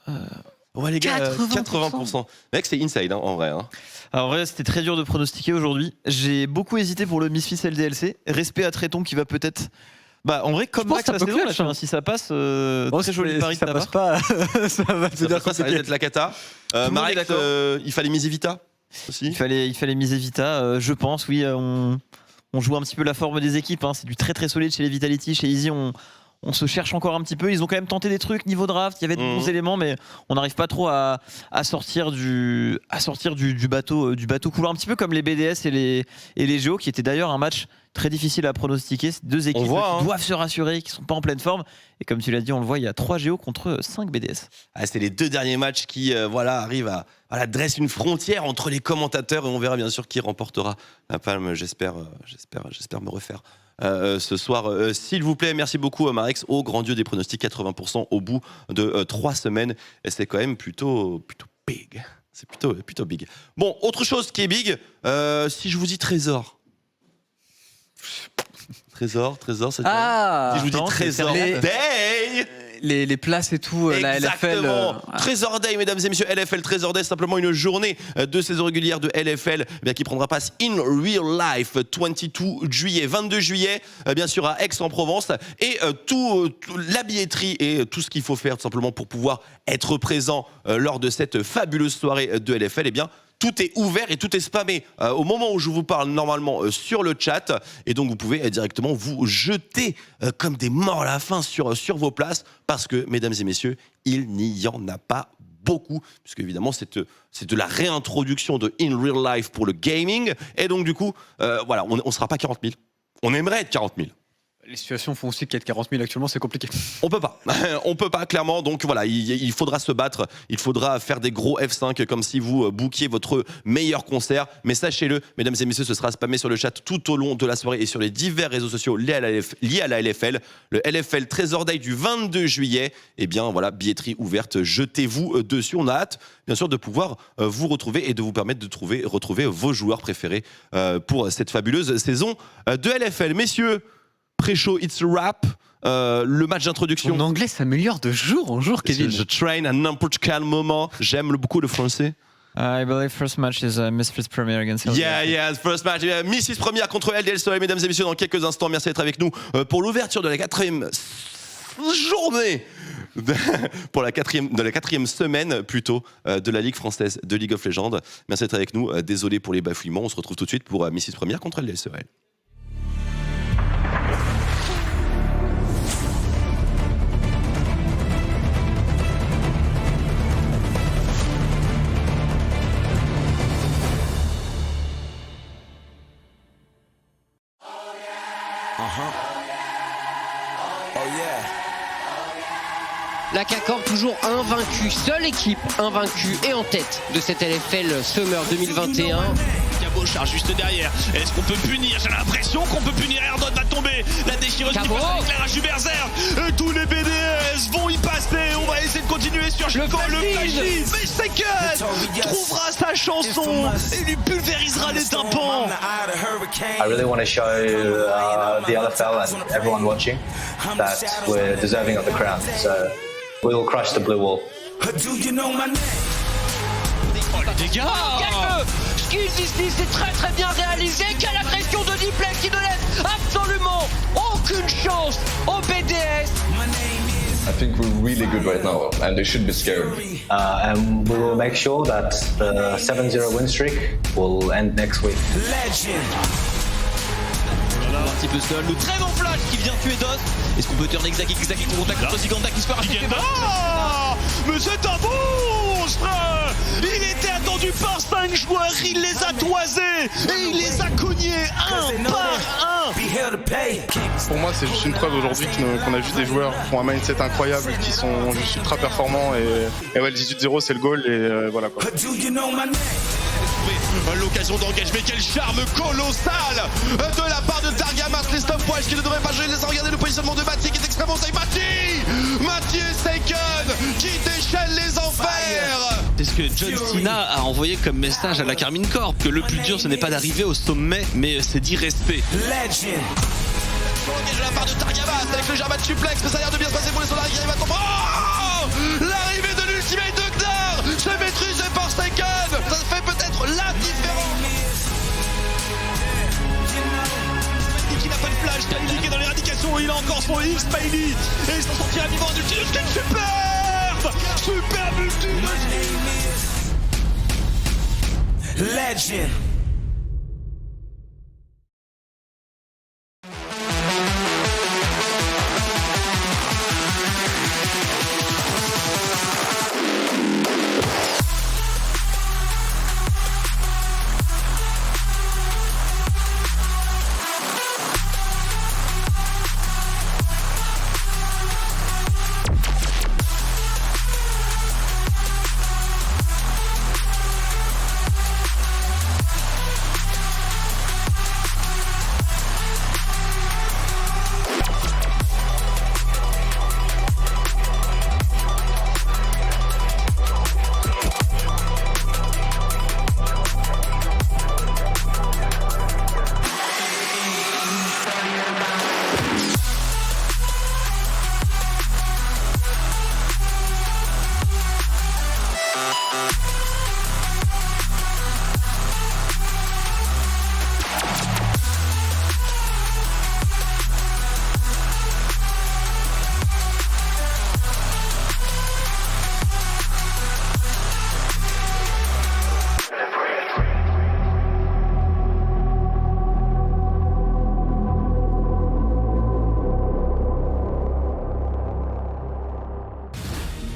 Ouais les gars, 80%. Mec, c'est inside en vrai. Alors, en vrai, c'était très dur de pronostiquer aujourd'hui. J'ai beaucoup hésité pour le Misfits LDLC. Respect à Tréton qui va peut-être... en vrai, comme Max la saison, là, si ça passe, très joli pari. Si ça passe pas, ça va te dire ça va être la cata. Marek, il fallait miser Vita aussi. Il fallait miser Vita, je pense, oui. On joue un petit peu la forme des équipes. C'est du très très solide chez les Vitality, chez Easy. On se cherche encore un petit peu. Ils ont quand même tenté des trucs niveau draft. Il y avait de bons éléments, mais on n'arrive pas trop à sortir du bateau couloir. Un petit peu comme les BDS et les Géo, qui étaient d'ailleurs un match très difficile à pronostiquer. C'est deux équipes qui doivent se rassurer, qui sont pas en pleine forme. Et comme tu l'as dit, on le voit, il y a 3 Géo contre 5 BDS. C'est les 2 derniers matchs qui arrivent à dresser une frontière entre les commentateurs et on verra bien sûr qui remportera la palme. J'espère me refaire. Ce soir, s'il vous plaît, merci beaucoup Marex, au grand dieu des pronostics, 80% au bout de 3 semaines, et c'est quand même plutôt big, c'est plutôt big. Bon, autre chose qui est big, si je vous dis Trésor, ça si je vous dis Trésor Day, les places et tout, la LFL. Trésor Day, mesdames et messieurs, LFL Trésor Day, simplement une journée de saison régulière de LFL qui prendra place in real life, 22 juillet, 22 juillet, bien sûr à Aix-en-Provence, et la billetterie et tout ce qu'il faut faire tout simplement pour pouvoir être présent lors de cette fabuleuse soirée de LFL, tout est ouvert et tout est spammé au moment où je vous parle normalement sur le chat, et donc vous pouvez directement vous jeter comme des morts à la faim sur vos places, parce que mesdames et messieurs, il n'y en a pas beaucoup, puisque évidemment c'est de la réintroduction de In Real Life pour le gaming, et donc du coup on ne sera pas 40 000, on aimerait être 40 000. Les situations font aussi qu'être 40 000 actuellement, c'est compliqué. On peut pas, on peut pas clairement. Donc voilà, il faudra se battre, il faudra faire des gros F5 comme si vous bookiez votre meilleur concert. Mais sachez-le, mesdames et messieurs, ce sera spammé sur le chat tout au long de la soirée et sur les divers réseaux sociaux liés à la LFL. Le LFL Trésor Day du 22 juillet. Eh bien voilà, billetterie ouverte, jetez-vous dessus. On a hâte, bien sûr, de pouvoir vous retrouver et de vous permettre de retrouver vos joueurs préférés pour cette fabuleuse saison de LFL. Messieurs, pré-show, it's a wrap. Le match d'introduction. Mon anglais s'améliore de jour en jour, Kevin. Je train à n'importe quel moment. J'aime beaucoup le français. I believe first match is Misfits Premier against LDLC. Yeah, first match. Misfits Première contre LDLC, mesdames et messieurs, dans quelques instants. Merci d'être avec nous pour l'ouverture de la 4e journée. Pour la quatrième semaine plutôt de la Ligue française de League of Legends. Merci d'être avec nous. Désolé pour les bafouillements. On se retrouve tout de suite pour Misfits Première contre LDLC. La CACOR toujours invaincue, seule équipe invaincue et en tête de cette LFL Summer 2021. Cabo charge juste derrière. Est-ce qu'on peut punir? J'ai l'impression qu'on peut punir. Erdon va tomber. La déchireuse qui passe avec l'éclairage du berserk. Tous les BDS vont y passer. On va essayer de continuer sur le flashy. Mais Second trouvera sa chanson et lui pulvérisera les tympans. I really want to show the LFL and everyone watching that we're deserving of the crown. So we will crush the blue wall. Les gars, Skills ici, c'est très bien réalisé. Quelle agression de Diplex qui ne laisse absolument aucune chance au BDS. I think we're really good right now, and they should be scared. And we will make sure that the 7-0 win streak will end next week. Un petit peu seul, le très bon flash qui vient tuer DOS. Est-ce qu'on peut turn Xaki qu'on contacte contre Ziganda qui se fait racheter? Mais c'est un monstre. Il était attendu par 5 joueurs, il les a toisés et il les a cognés un par un. Pour moi, c'est juste une preuve aujourd'hui qu'on a vu des joueurs qui ont un mindset incroyable, qui sont juste ultra performants et ouais, le 18-0 c'est le goal et voilà quoi. L'occasion d'engage, mais quel charme colossal de la part de Targamas, les stopwatch qui ne devrait pas jouer. Laissez regarder le positionnement de Mati qui est extrêmement safe. Mati et Seiken qui déchaînent les enfers. C'est ce que John Cena a envoyé comme message à la Carmine Corp, que le plus dur ce n'est pas d'arriver au sommet, mais c'est d'y rester. Engage de la part de Targamas avec le German suplex, mais ça a l'air de bien se passer pour les Solari qui arrivent à tomber. Oh, l'arrivée de l'ultimate de Gnar, c'est maîtrisé par Seiken. Ça fait peut-être la différence. Qui n'a pas de flash, qui a indiqué dans l'éradication, il a encore son X Bailey et il s'en sortira vivant du petit superbe ulti. Legend.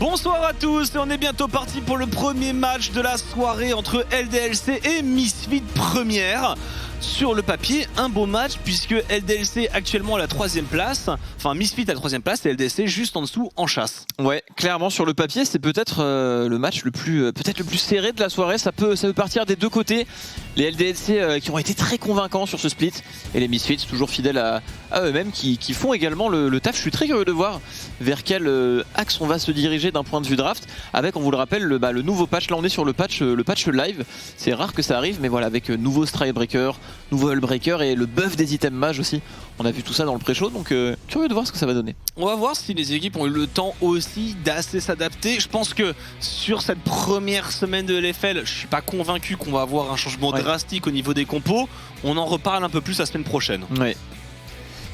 Bonsoir à tous et on est bientôt parti pour le premier match de la soirée entre LDLC et Misfits Première. sur le papier un beau match puisque LDLC actuellement à la 3ème place, enfin Misfit à la 3ème place et LDLC juste en dessous en chasse. Ouais, clairement sur le papier c'est peut-être le match le plus serré de la soirée. Ça peut partir des deux côtés. Les LDLC qui ont été très convaincants sur ce split et les Misfits toujours fidèles à eux-mêmes qui font également le taf. Je suis très curieux de voir vers quel axe on va se diriger d'un point de vue draft avec, on vous le rappelle, le nouveau patch. Là on est sur le patch live. C'est rare que ça arrive, mais voilà, avec nouveau Strikebreaker, nouveau Hullbreaker et le buff des items mages aussi. On a vu tout ça dans le pré-show, donc curieux de voir ce que ça va donner. On va voir si les équipes ont eu le temps aussi d'assez s'adapter. Je pense que sur cette première semaine de LFL, je suis pas convaincu qu'on va avoir un changement drastique au niveau des compos. On en reparle un peu plus la semaine prochaine. Ouais,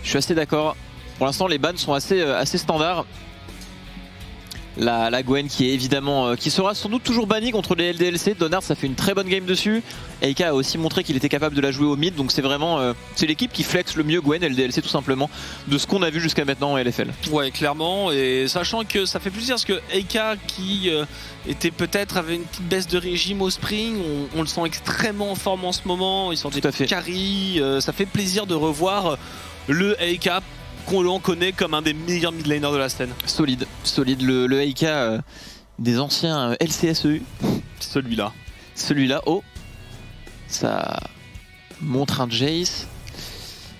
je suis assez d'accord. Pour l'instant les bans sont assez standards. La Gwen qui est évidemment qui sera sans doute toujours bannie contre les LDLC. Donard ça fait une très bonne game dessus. EIK a aussi montré qu'il était capable de la jouer au mid, donc c'est vraiment c'est l'équipe qui flex le mieux Gwen LDLC tout simplement de ce qu'on a vu jusqu'à maintenant en LFL. Ouais, clairement, et sachant que ça fait plaisir parce que EIK qui était peut-être avait une petite baisse de régime au spring, on le sent extrêmement en forme en ce moment, ils sont des carry, ça fait plaisir de revoir le EIK qu'on l'on connaît comme un des meilleurs midlaners de la scène. Solide, le EIK des anciens LCSEU. Celui-là, oh, ça montre un Jace.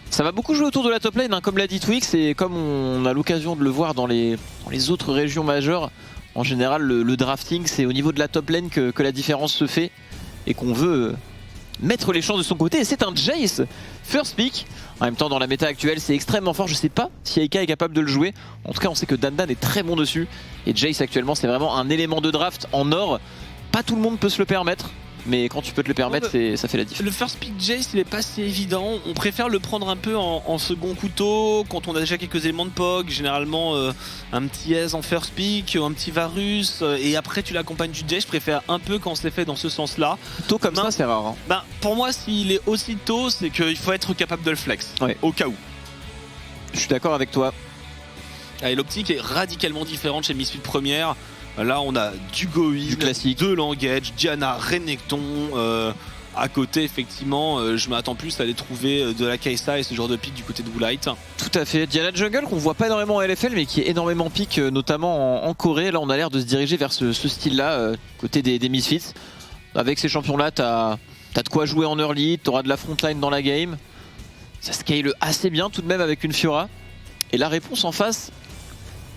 Ça va beaucoup jouer autour de la top lane, hein, comme l'a dit Twix, et comme on a l'occasion de le voir dans les autres régions majeures, en général le drafting c'est au niveau de la top lane que la différence se fait et qu'on veut mettre les chances de son côté, et c'est un Jace first pick. En même temps dans la méta actuelle c'est extrêmement fort, je sais pas si EIK est capable de le jouer, en tout cas on sait que Dan est très bon dessus, et Jace actuellement c'est vraiment un élément de draft en or, pas tout le monde peut se le permettre, mais quand tu peux te le permettre ça fait la diff. Le first pick Jace il est pas si évident, on préfère le prendre un peu en second couteau quand on a déjà quelques éléments de POG, généralement un petit Ez en first pick, un petit Varus, et après tu l'accompagnes du Jace. Je préfère un peu quand c'est fait dans ce sens là. Tôt comme ça c'est rare, hein. Pour moi s'il est aussi tôt c'est qu'il faut être capable de le flex, au cas où. Je suis d'accord avec toi. Et l'optique est radicalement différente chez Misfit première. Là on a du Goin, du classique, de l'Engage, Diana, Renekton. À côté effectivement je m'attends plus à aller trouver de la Kai'Sa et ce genre de pick du côté de Woolite. Tout à fait, Diana Jungle qu'on voit pas énormément en LFL mais qui est énormément pick notamment en Corée. Là on a l'air de se diriger vers ce style là côté des Misfits. Avec ces champions là t'as de quoi jouer en early, t'auras de la frontline dans la game. Ça scale assez bien tout de même avec une Fiora. Et la réponse en face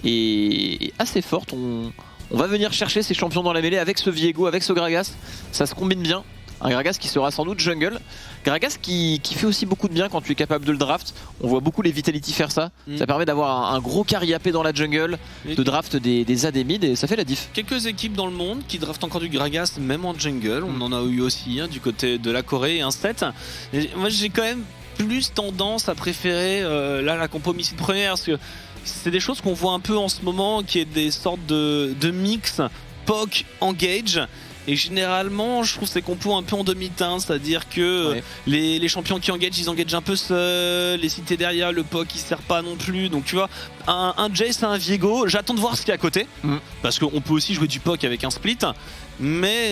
est assez forte. On va venir chercher ces champions dans la mêlée avec ce Viego, avec ce Gragas. Ça se combine bien. Un Gragas qui sera sans doute jungle. Gragas qui fait aussi beaucoup de bien quand tu es capable de le draft. On voit beaucoup les Vitality faire ça. Ça permet d'avoir un gros carry AP dans la jungle, de draft des AD mid et ça fait la diff. Quelques équipes dans le monde qui draftent encore du Gragas même en jungle. On en a eu aussi du côté de la Corée et un set. Et moi j'ai quand même plus tendance à préférer la compo Misfit première parce que c'est des choses qu'on voit un peu en ce moment, qui est des sortes de mix POC engage. Et généralement, je trouve ces compos un peu en demi-teinte, c'est-à-dire que les champions qui engage, ils engagent un peu seuls, les cités derrière, le POC il sert pas non plus. Donc tu vois, un Jace, un Viego, j'attends de voir ce qu'il y a à côté, parce qu'on peut aussi jouer du POC avec un split, mais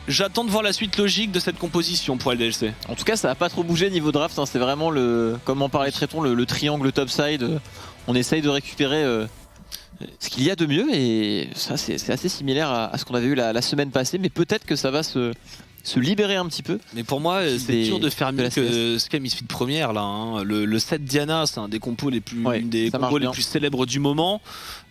j'attends de voir la suite logique de cette composition pour LDLC. En tout cas, ça n'a pas trop bougé niveau draft, hein. C'est vraiment comment paraîtrait-on, le triangle topside. On essaye de récupérer ce qu'il y a de mieux et ça c'est assez similaire à ce qu'on avait eu la semaine passée, mais peut-être que ça va se libérer un petit peu. Mais pour moi c'est dur de faire mieux que ce qu'a Misfit première là, hein. Le set Diana c'est un des compos les plus les plus célèbres du moment.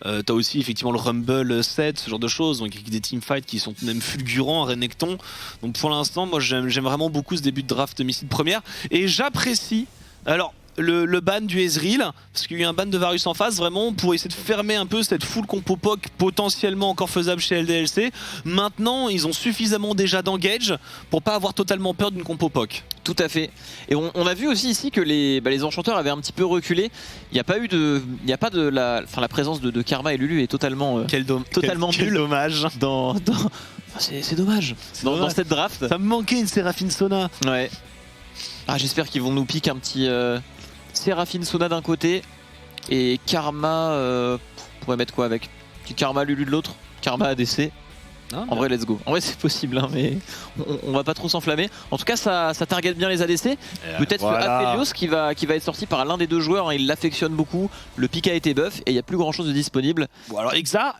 T'as aussi effectivement le Rumble set, ce genre de choses, donc avec des teamfights qui sont même fulgurants à Renekton. Donc pour l'instant moi j'aime vraiment beaucoup ce début de draft de Misfit première et j'apprécie le ban du Ezreal, parce qu'il y a eu un ban de Varus en face, vraiment pour essayer de fermer un peu cette full compo POC potentiellement encore faisable chez LDLC. Maintenant ils ont suffisamment déjà d'engage pour pas avoir totalement peur d'une compo POC. Tout à fait. Et on a vu aussi ici que les enchanteurs avaient un petit peu reculé. Il n'y a pas eu la présence de Karma et Lulu est totalement totalement quel dommage. C'est dommage. Dans cette draft. Ça me manquait une Séraphine Sona. Ouais. J'espère qu'ils vont nous piquer un petit Séraphine Sona d'un côté et Karma. On pourrait mettre quoi avec? Petit Karma Lulu de l'autre. Karma ADC. En vrai, let's go. En vrai, c'est possible, hein, mais on va pas trop s'enflammer. En tout cas, ça target bien les ADC. Peut-être que Aphelios qui va être sorti par l'un des deux joueurs, hein, il l'affectionne beaucoup. Le pick a été buff et il n'y a plus grand chose de disponible. Bon, alors Exa,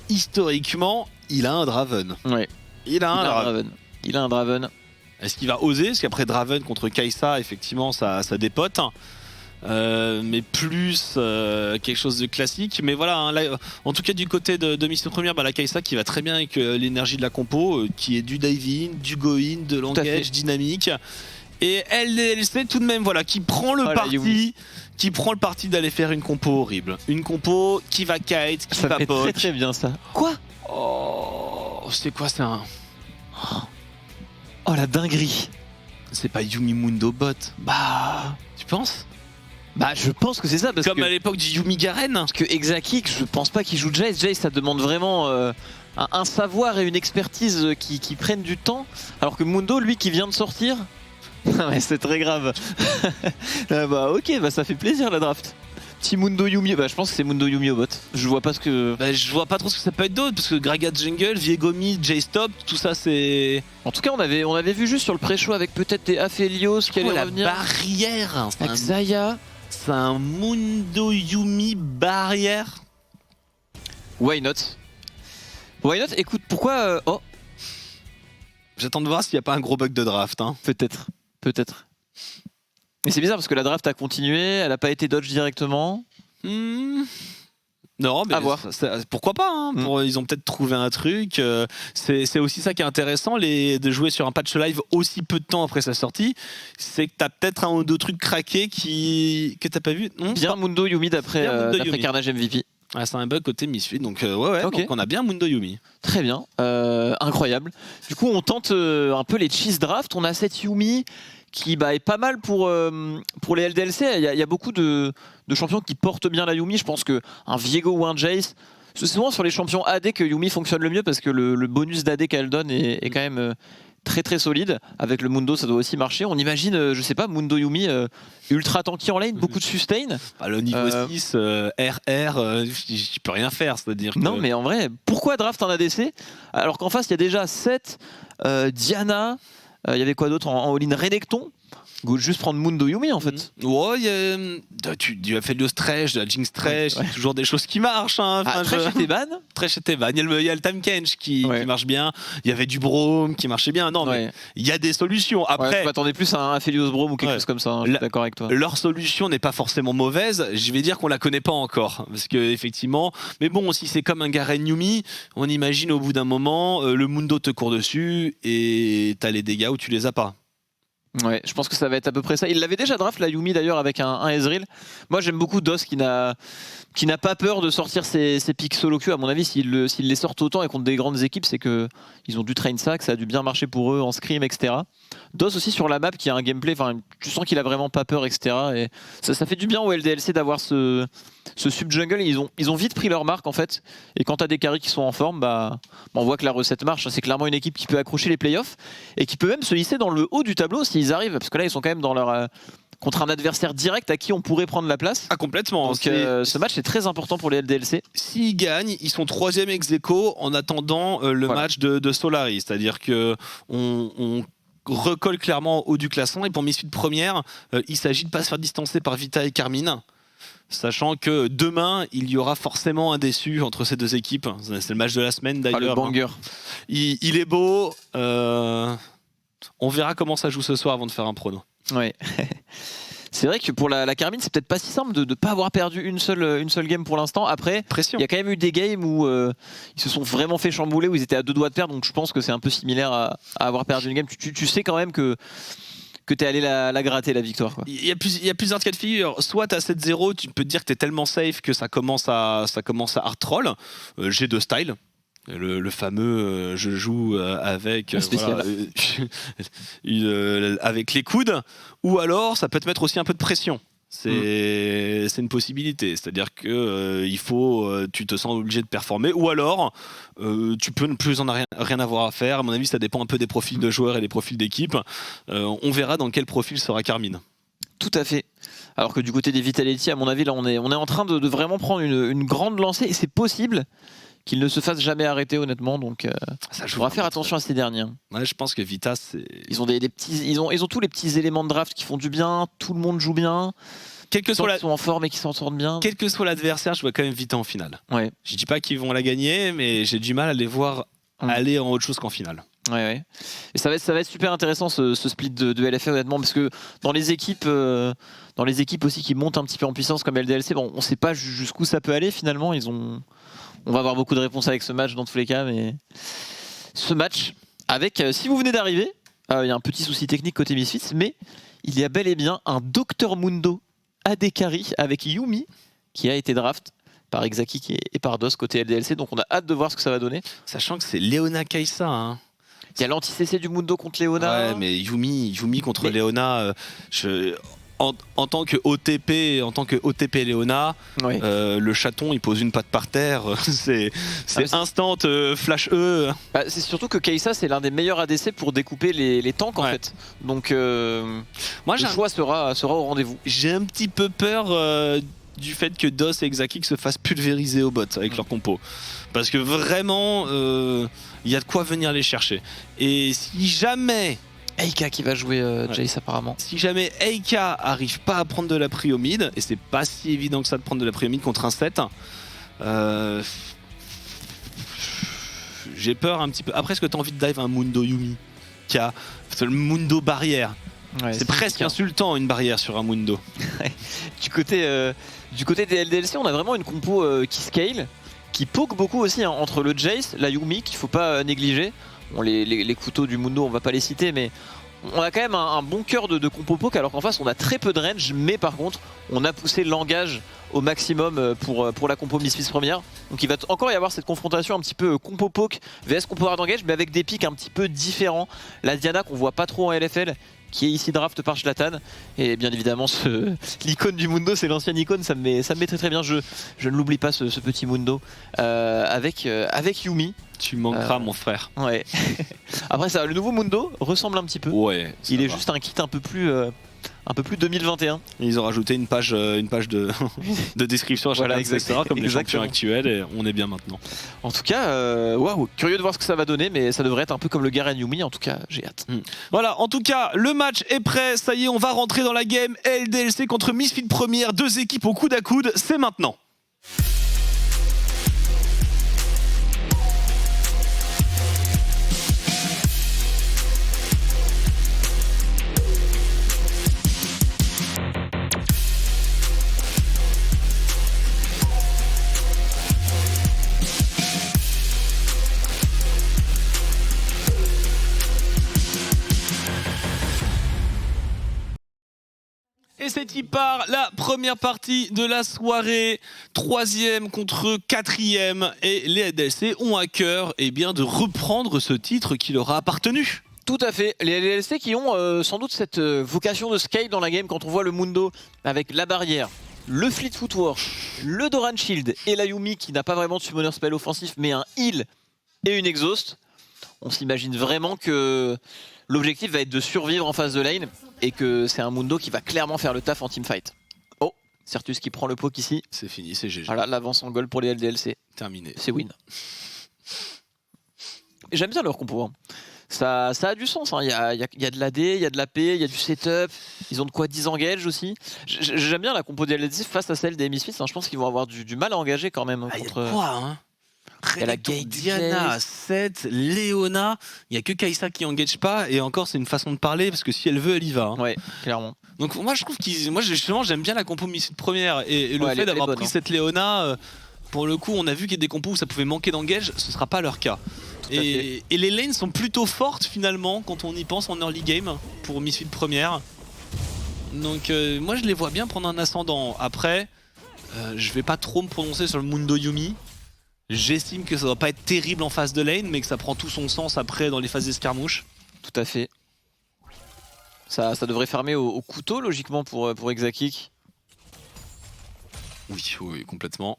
historiquement, il a un Draven. Ouais. Il a un Draven. Est-ce qu'il va oser? Parce qu'après Draven contre Kai'Sa, effectivement, ça dépote. Mais plus quelque chose de classique. Mais voilà, hein, là, en tout cas du côté de Mission Première, la Kai'Sa qui va très bien avec l'énergie de la compo, qui est du dive-in, du go-in, de l'engage dynamique. Et LDLC tout de même, voilà, qui prend le parti d'aller faire une compo horrible. Une compo qui va kite, qui va poke. Très très bien ça. Quoi? Oh, c'est quoi ça? Oh la dinguerie. C'est pas Yumi Mundo bot. Bah, tu penses? Bah je pense que c'est ça parce comme que, à l'époque du Yumi Garen. Parce que Exakik, je pense pas qu'il joue Jace. Jace ça demande vraiment un savoir et une expertise qui prennent du temps. Alors que Mundo, lui qui vient de sortir, ouais, c'est très grave. Bah ok, bah ça fait plaisir la draft. Petit Mundo Yumi, bah je pense que c'est Mundo Yumi au bot. Je vois pas ce que. Bah je vois pas trop ce que ça peut être d'autre parce que Gragas Jungle, Viegomi, J-Stop, tout ça c'est. En tout cas on avait vu juste sur le pré-show avec peut-être des Aphelios qui allaient revenir. La barrière. Avec Xayah. C'est un Mundo Yumi barrière. Why not? Why not? Écoute, pourquoi oh. J'attends de voir s'il n'y a pas un gros bug de draft. Hein. Peut-être. Mais c'est bizarre parce que la draft a continué, elle a pas été dodge directement. Non, mais à voir. Pourquoi pas hein, ils ont peut-être trouvé un truc. C'est aussi ça qui est intéressant, de jouer sur un patch live aussi peu de temps après sa sortie. C'est que t'as peut-être un ou deux trucs craqués que t'as pas vu. Bien Mundo Yumi d'après Carnage MVP. Ah, c'est un bug côté Misfit, donc ouais, okay. Donc on a bien Mundo Yumi. Très bien, incroyable. Du coup, on tente un peu les cheese draft. On a cette Yumi qui est pas mal pour les LDLC. Il y a beaucoup de champions qui portent bien la Yumi. Je pense qu'un Viego ou un Jace, c'est souvent sur les champions AD que Yumi fonctionne le mieux parce que le bonus d'AD qu'elle donne est quand même très très solide. Avec le Mundo, ça doit aussi marcher. On imagine, je sais pas, Mundo Yumi ultra tanky en lane, beaucoup de sustain. Le niveau 6, RR, je peux rien faire. C'est-à-dire non, mais en vrai, pourquoi draft un ADC alors qu'en face, il y a déjà Seth, Diana. Il y avait quoi d'autre en all-in? Renekton. Juste prendre Mundo Yumi en fait. Ouais, tu as fait le Stretch, de la Jinx Stretch, ouais. Toujours des choses qui marchent. Hein, Stretch était ban. Stretch était ban. Il y a le Time Kench qui marche bien. Il y avait du Braum qui marchait bien. Non, mais il y a des solutions. Après, je m'attendais plus à un Aphelios Braum ou quelque chose comme ça. Hein, je suis d'accord avec toi. Leur solution n'est pas forcément mauvaise. Je vais dire qu'on la connaît pas encore. Parce que effectivement, mais bon, si c'est comme un Garen Yumi, on imagine au bout d'un moment, le Mundo te court dessus et t'as les dégâts où tu les as pas. Ouais, je pense que ça va être à peu près ça. Il l'avait déjà draft la Yumi d'ailleurs avec un Ezreal. Moi j'aime beaucoup DOS qui n'a pas peur de sortir ses pics solo queue. À mon avis, s'ils les sortent autant et contre des grandes équipes, c'est que ils ont dû train ça, que ça a dû bien marcher pour eux en scrim, etc. DOS aussi sur la map qui a un gameplay, tu sens qu'il a vraiment pas peur, etc. Et ça fait du bien au LDLC d'avoir ce sub-jungle. Ils ont vite pris leur marque en fait. Et quand t'as des carries qui sont en forme, on voit que la recette marche. C'est clairement une équipe qui peut accrocher les playoffs et qui peut même se hisser dans le haut du tableau s'ils arrivent. Parce que là, ils sont quand même dans leur contre un adversaire direct à qui on pourrait prendre la place. Ah, complètement. Donc ce match est très important pour les LDLC. S'ils gagnent, ils sont 3e ex-aequo en attendant le match de Solari. C'est-à-dire que on recolle clairement au haut du classement. Et pour Misfit première, il s'agit de ne pas se faire distancer par Vita et Carmine. Sachant que demain, il y aura forcément un déçu entre ces deux équipes. C'est le match de la semaine d'ailleurs. Le banger. Il est beau. On verra comment ça joue ce soir avant de faire un prono. Ouais. C'est vrai que pour la Carmine, c'est peut-être pas si simple de ne pas avoir perdu une seule game pour l'instant. Après, il y a quand même eu des games où ils se sont vraiment fait chambouler, où ils étaient à 2 doigts de perdre. Donc je pense que c'est un peu similaire à avoir perdu une game. Tu sais quand même que t'es allé la gratter la victoire. Quoi. Il y a plusieurs cas de figure. Soit t'as 7-0, tu peux te dire que t'es tellement safe que ça commence à hard troll. J'ai 2 styles. Le fameux je joue avec avec les coudes, ou alors ça peut te mettre aussi un peu de pression. C'est une possibilité, c'est-à-dire que tu te sens obligé de performer, ou alors tu peux ne plus en rien avoir à faire. À mon avis, ça dépend un peu des profils de joueurs et des profils d'équipe. On verra dans quel profil sera Carmine. Tout à fait. Alors que du côté des Vitality, à mon avis, là on est en train de vraiment prendre une grande lancée, et c'est possible qu'ils ne se fassent jamais arrêter honnêtement. Donc Ça il joue faudra faire vraiment attention à ces derniers. Ouais, je pense que Vita, c'est. Ils ont ils ont tous les petits éléments de draft qui font du bien. Tout le monde joue bien. Quel que soit Ils sont en forme et qui s'en sortent bien. Quel que soit l'adversaire, je vois quand même Vita en finale. Ouais. Je dis pas qu'ils vont la gagner, mais j'ai du mal à les voir aller en autre chose qu'en finale. Ouais. Et ça va être super intéressant ce split de LFA honnêtement, parce que dans les équipes aussi qui montent un petit peu en puissance comme LDLC, bon, on sait pas jusqu'où ça peut aller finalement. On va avoir beaucoup de réponses avec ce match dans tous les cas, mais ce match avec, si vous venez d'arriver, il y a un petit souci technique côté Misfits, mais il y a bel et bien un Dr Mundo AD Carry avec Yumi qui a été draft par Exaki et par DOS côté LDLC, donc on a hâte de voir ce que ça va donner. Sachant que c'est Leona Kaisa. Hein. Il y a l'anti-CC du Mundo contre Leona. Ouais, mais Yumi contre Leona, en tant que OTP Leona, Ouais. le chaton il pose une patte par terre, c'est instant flash E. Bah, c'est surtout que Kaisa c'est l'un des meilleurs ADC pour découper les tanks en fait. Donc Moi, le choix sera au rendez-vous. J'ai un petit peu peur du fait que DOS et Exaki se fassent pulvériser au bot avec leur compo. Parce que vraiment, il y a de quoi venir les chercher. Et si jamais Eika qui va jouer Jace apparemment. Si jamais Eika arrive pas à prendre de la prio mid, et c'est pas si évident que ça de prendre de la prio mid contre un 7, j'ai peur un petit peu. Après, est-ce que tu as envie de dive un Mundo Yumi qui a le Mundo barrière? Ouais, c'est presque insultant une barrière sur un Mundo. Du côté des LDLC, on a vraiment une compo qui scale, qui poke beaucoup aussi hein, entre le Jace, la Yumi qu'il faut pas négliger. Bon, les couteaux du Mundo, on va pas les citer, mais on a quand même un bon cœur de compo poke, alors qu'en face on a très peu de range, mais par contre on a poussé le langage au maximum pour la compo Misfits première. Donc il va encore y avoir cette confrontation un petit peu compo poke vs compo hard engage, mais avec des pics un petit peu différents. La Diana qu'on voit pas trop en LFL, qui est ici draft par Zlatan, et bien évidemment l'icône du Mundo, c'est l'ancienne icône, ça me met très très bien. Je ne l'oublie pas ce petit Mundo avec Yumi. Tu manqueras mon frère. Ouais. Après ça, le nouveau Mundo ressemble un petit peu. Ouais. Il est juste un kit un peu plus 2021. Ils ont rajouté une page de description à chaque accessoire comme les champions actuels, et on est bien maintenant. En tout cas, waouh, curieux de voir ce que ça va donner, mais ça devrait être un peu comme le Garen Yumi. En tout cas, j'ai hâte. Voilà, en tout cas, le match est prêt. Ça y est, on va rentrer dans la game. LDLC contre Misfits première, deux équipes au coude à coude. C'est maintenant. Et c'est qui part la première partie de la soirée, 3e contre 4e, et les LDLC ont à cœur de reprendre ce titre qui leur a appartenu. Tout à fait, les LDLC qui ont sans doute cette vocation de scale dans la game. Quand on voit le Mundo avec la barrière, le Fleet Footwork, le Doran Shield et la Yumi qui n'a pas vraiment de summoner spell offensif mais un heal et une exhaust, on s'imagine vraiment que l'objectif va être de survivre en phase de lane et que c'est un Mundo qui va clairement faire le taf en teamfight. Oh, Certus qui prend le poke ici. C'est fini, c'est GG. Voilà, l'avance en goal pour les LDLC. Terminé. C'est win. J'aime bien leur compo. Hein. Ça a du sens. Il y a de l'AD, il y a de l'AP, il y a du setup. Ils ont de quoi disengage aussi. J'aime bien la compo des LDLC face à celle des Misfits. Je pense qu'ils vont avoir du mal à engager quand même. Il y a quoi hein. Il y a la Gate, Diana, Seth, Leona, il n'y a que Kaisa qui engage pas, et encore c'est une façon de parler parce que si elle veut elle y va. Hein. Ouais, clairement. Donc moi je trouve justement j'aime bien la compo Misfits première, et le fait d'avoir pris hein. cette Leona, pour le coup on a vu qu'il y a des compos où ça pouvait manquer d'engage, ce sera pas leur cas. Et les lanes sont plutôt fortes finalement quand on y pense en early game pour Misfits première. Donc moi je les vois bien prendre un ascendant. Après je vais pas trop me prononcer sur le Mundo Yumi. J'estime que ça doit pas être terrible en phase de lane, mais que ça prend tout son sens après dans les phases d'escarmouche. Tout à fait. Ça devrait fermer au couteau logiquement pour Exaki. Oui, complètement.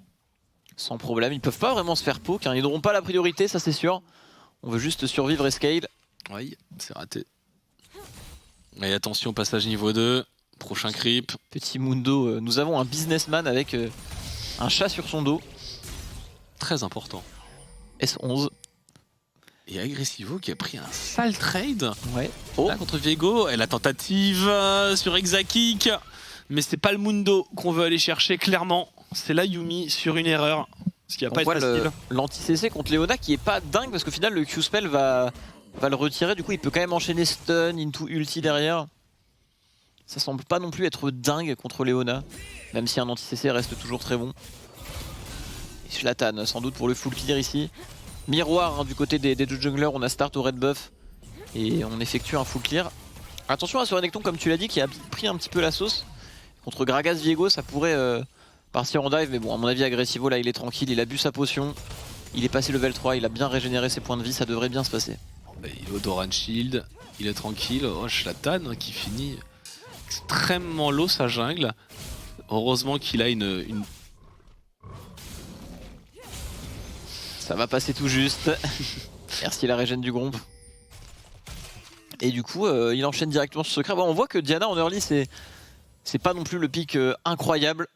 Sans problème, ils peuvent pas vraiment se faire poke, hein. Ils n'auront pas la priorité, ça c'est sûr. On veut juste survivre et scale. Oui, c'est raté. Et attention, passage niveau 2, prochain creep. Petit Mundo, nous avons un businessman avec un chat sur son dos. Très important. S11. Et Agressivo qui a pris un sale trade Ouais. là, contre Viego. Et la tentative sur Exakik. Mais c'est pas le Mundo qu'on veut aller chercher, clairement. C'est la Yumi sur une erreur. Ce qui va pas être facile. L'anti-CC contre Leona qui est pas dingue parce qu'au final le Q-spell va le retirer. Du coup, il peut quand même enchaîner stun, into ulti derrière. Ça semble pas non plus être dingue contre Leona. Même si un anti-CC reste toujours très bon. Et Zlatan, sans doute pour le full clear ici. Miroir hein, du côté des deux junglers, on a start au red buff. Et on effectue un full clear. Attention à ce Renekton, comme tu l'as dit, qui a pris un petit peu la sauce. Contre Gragas Viego, ça pourrait partir en dive. Mais bon, à mon avis, Agressivo, là, il est tranquille. Il a bu sa potion. Il est passé level 3. Il a bien régénéré ses points de vie. Ça devrait bien se passer. Il est au Doran Shield. Il est tranquille. Oh, Zlatan hein, qui finit extrêmement low sa jungle. Heureusement qu'il a une... Ça va passer tout juste. Merci la régène du Gromp. Et du coup, il enchaîne directement sur ce secret. Bon, on voit que Diana en early, c'est pas non plus le pic incroyable.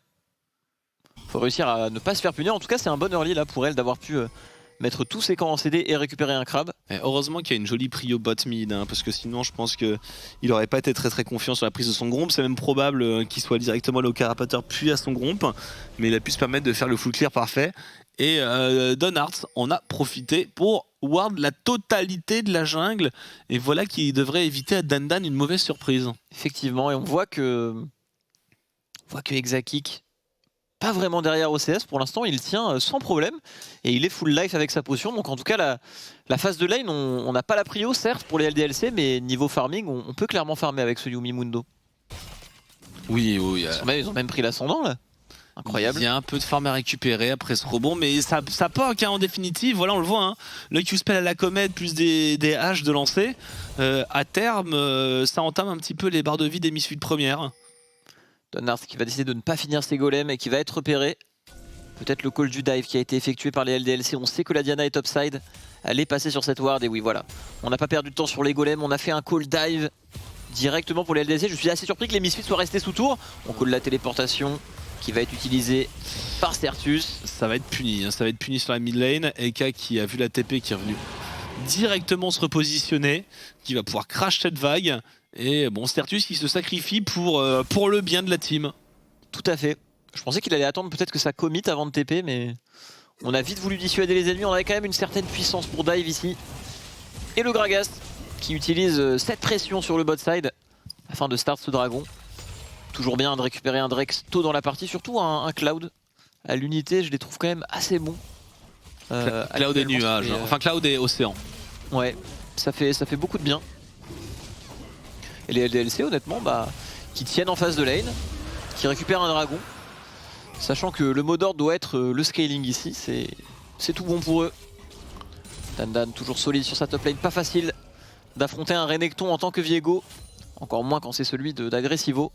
Faut réussir à ne pas se faire punir. En tout cas, c'est un bon early là pour elle d'avoir pu mettre tous ses camps en CD et récupérer un crabe. Et heureusement qu'il y a une jolie prio bot mid, hein, parce que sinon je pense qu'il aurait pas été très confiant sur la prise de son Gromp. C'est même probable qu'il soit directement allé au carapateur puis à son Gromp, mais il a pu se permettre de faire le full clear parfait. Et Donards en a profité pour ward la totalité de la jungle, et voilà qui devrait éviter à Dandan une mauvaise surprise. Effectivement, et on voit que Exakik pas vraiment derrière OCS pour l'instant, il tient sans problème et il est full life avec sa potion. Donc en tout cas la phase de lane, on n'a pas la prio certes pour les LDLC, mais niveau farming on peut clairement farmer avec ce Yumi Mundo. Oui. Ils ont même pris l'ascendant là. Incroyable. Il y a un peu de farm à récupérer après ce rebond, mais ça poke hein, en définitive. Voilà, on le voit. Hein. Le Q-spell à la comète plus des haches de lancer. À terme, ça entame un petit peu les barres de vie des Misfits premières. Donards qui va décider de ne pas finir ses golems et qui va être repéré. Peut-être le call du dive qui a été effectué par les LDLC. On sait que la Diana est topside. Elle est passée sur cette ward et oui voilà. On n'a pas perdu de temps sur les golems. On a fait un call dive directement pour les LDLC. Je suis assez surpris que les Misfits soient restés sous tour. On call la téléportation qui va être utilisée par Certus. Ça va être puni. Hein. Ça va être puni sur la mid lane. Eka qui a vu la TP qui est revenu directement se repositionner. Qui va pouvoir crash cette vague. Et bon, Certus qui se sacrifie pour le bien de la team. Tout à fait. Je pensais qu'il allait attendre peut-être que ça commit avant de TP, mais on a vite voulu dissuader les ennemis. On avait quand même une certaine puissance pour dive ici. Et le Gragas qui utilise cette pression sur le bot side afin de start ce dragon. Toujours bien de récupérer un Drex tôt dans la partie, surtout un Cloud. À l'unité, je les trouve quand même assez bons. Cloud et nuages, enfin Cloud et océan. Ouais, ça fait beaucoup de bien. Et les LDLC honnêtement qui tiennent en face de lane, qui récupèrent un dragon, sachant que le mot d'ordre doit être le scaling ici, c'est tout bon pour eux. Dandan toujours solide sur sa top lane, pas facile d'affronter un Renekton en tant que Viego, encore moins quand c'est celui d'Agressivo.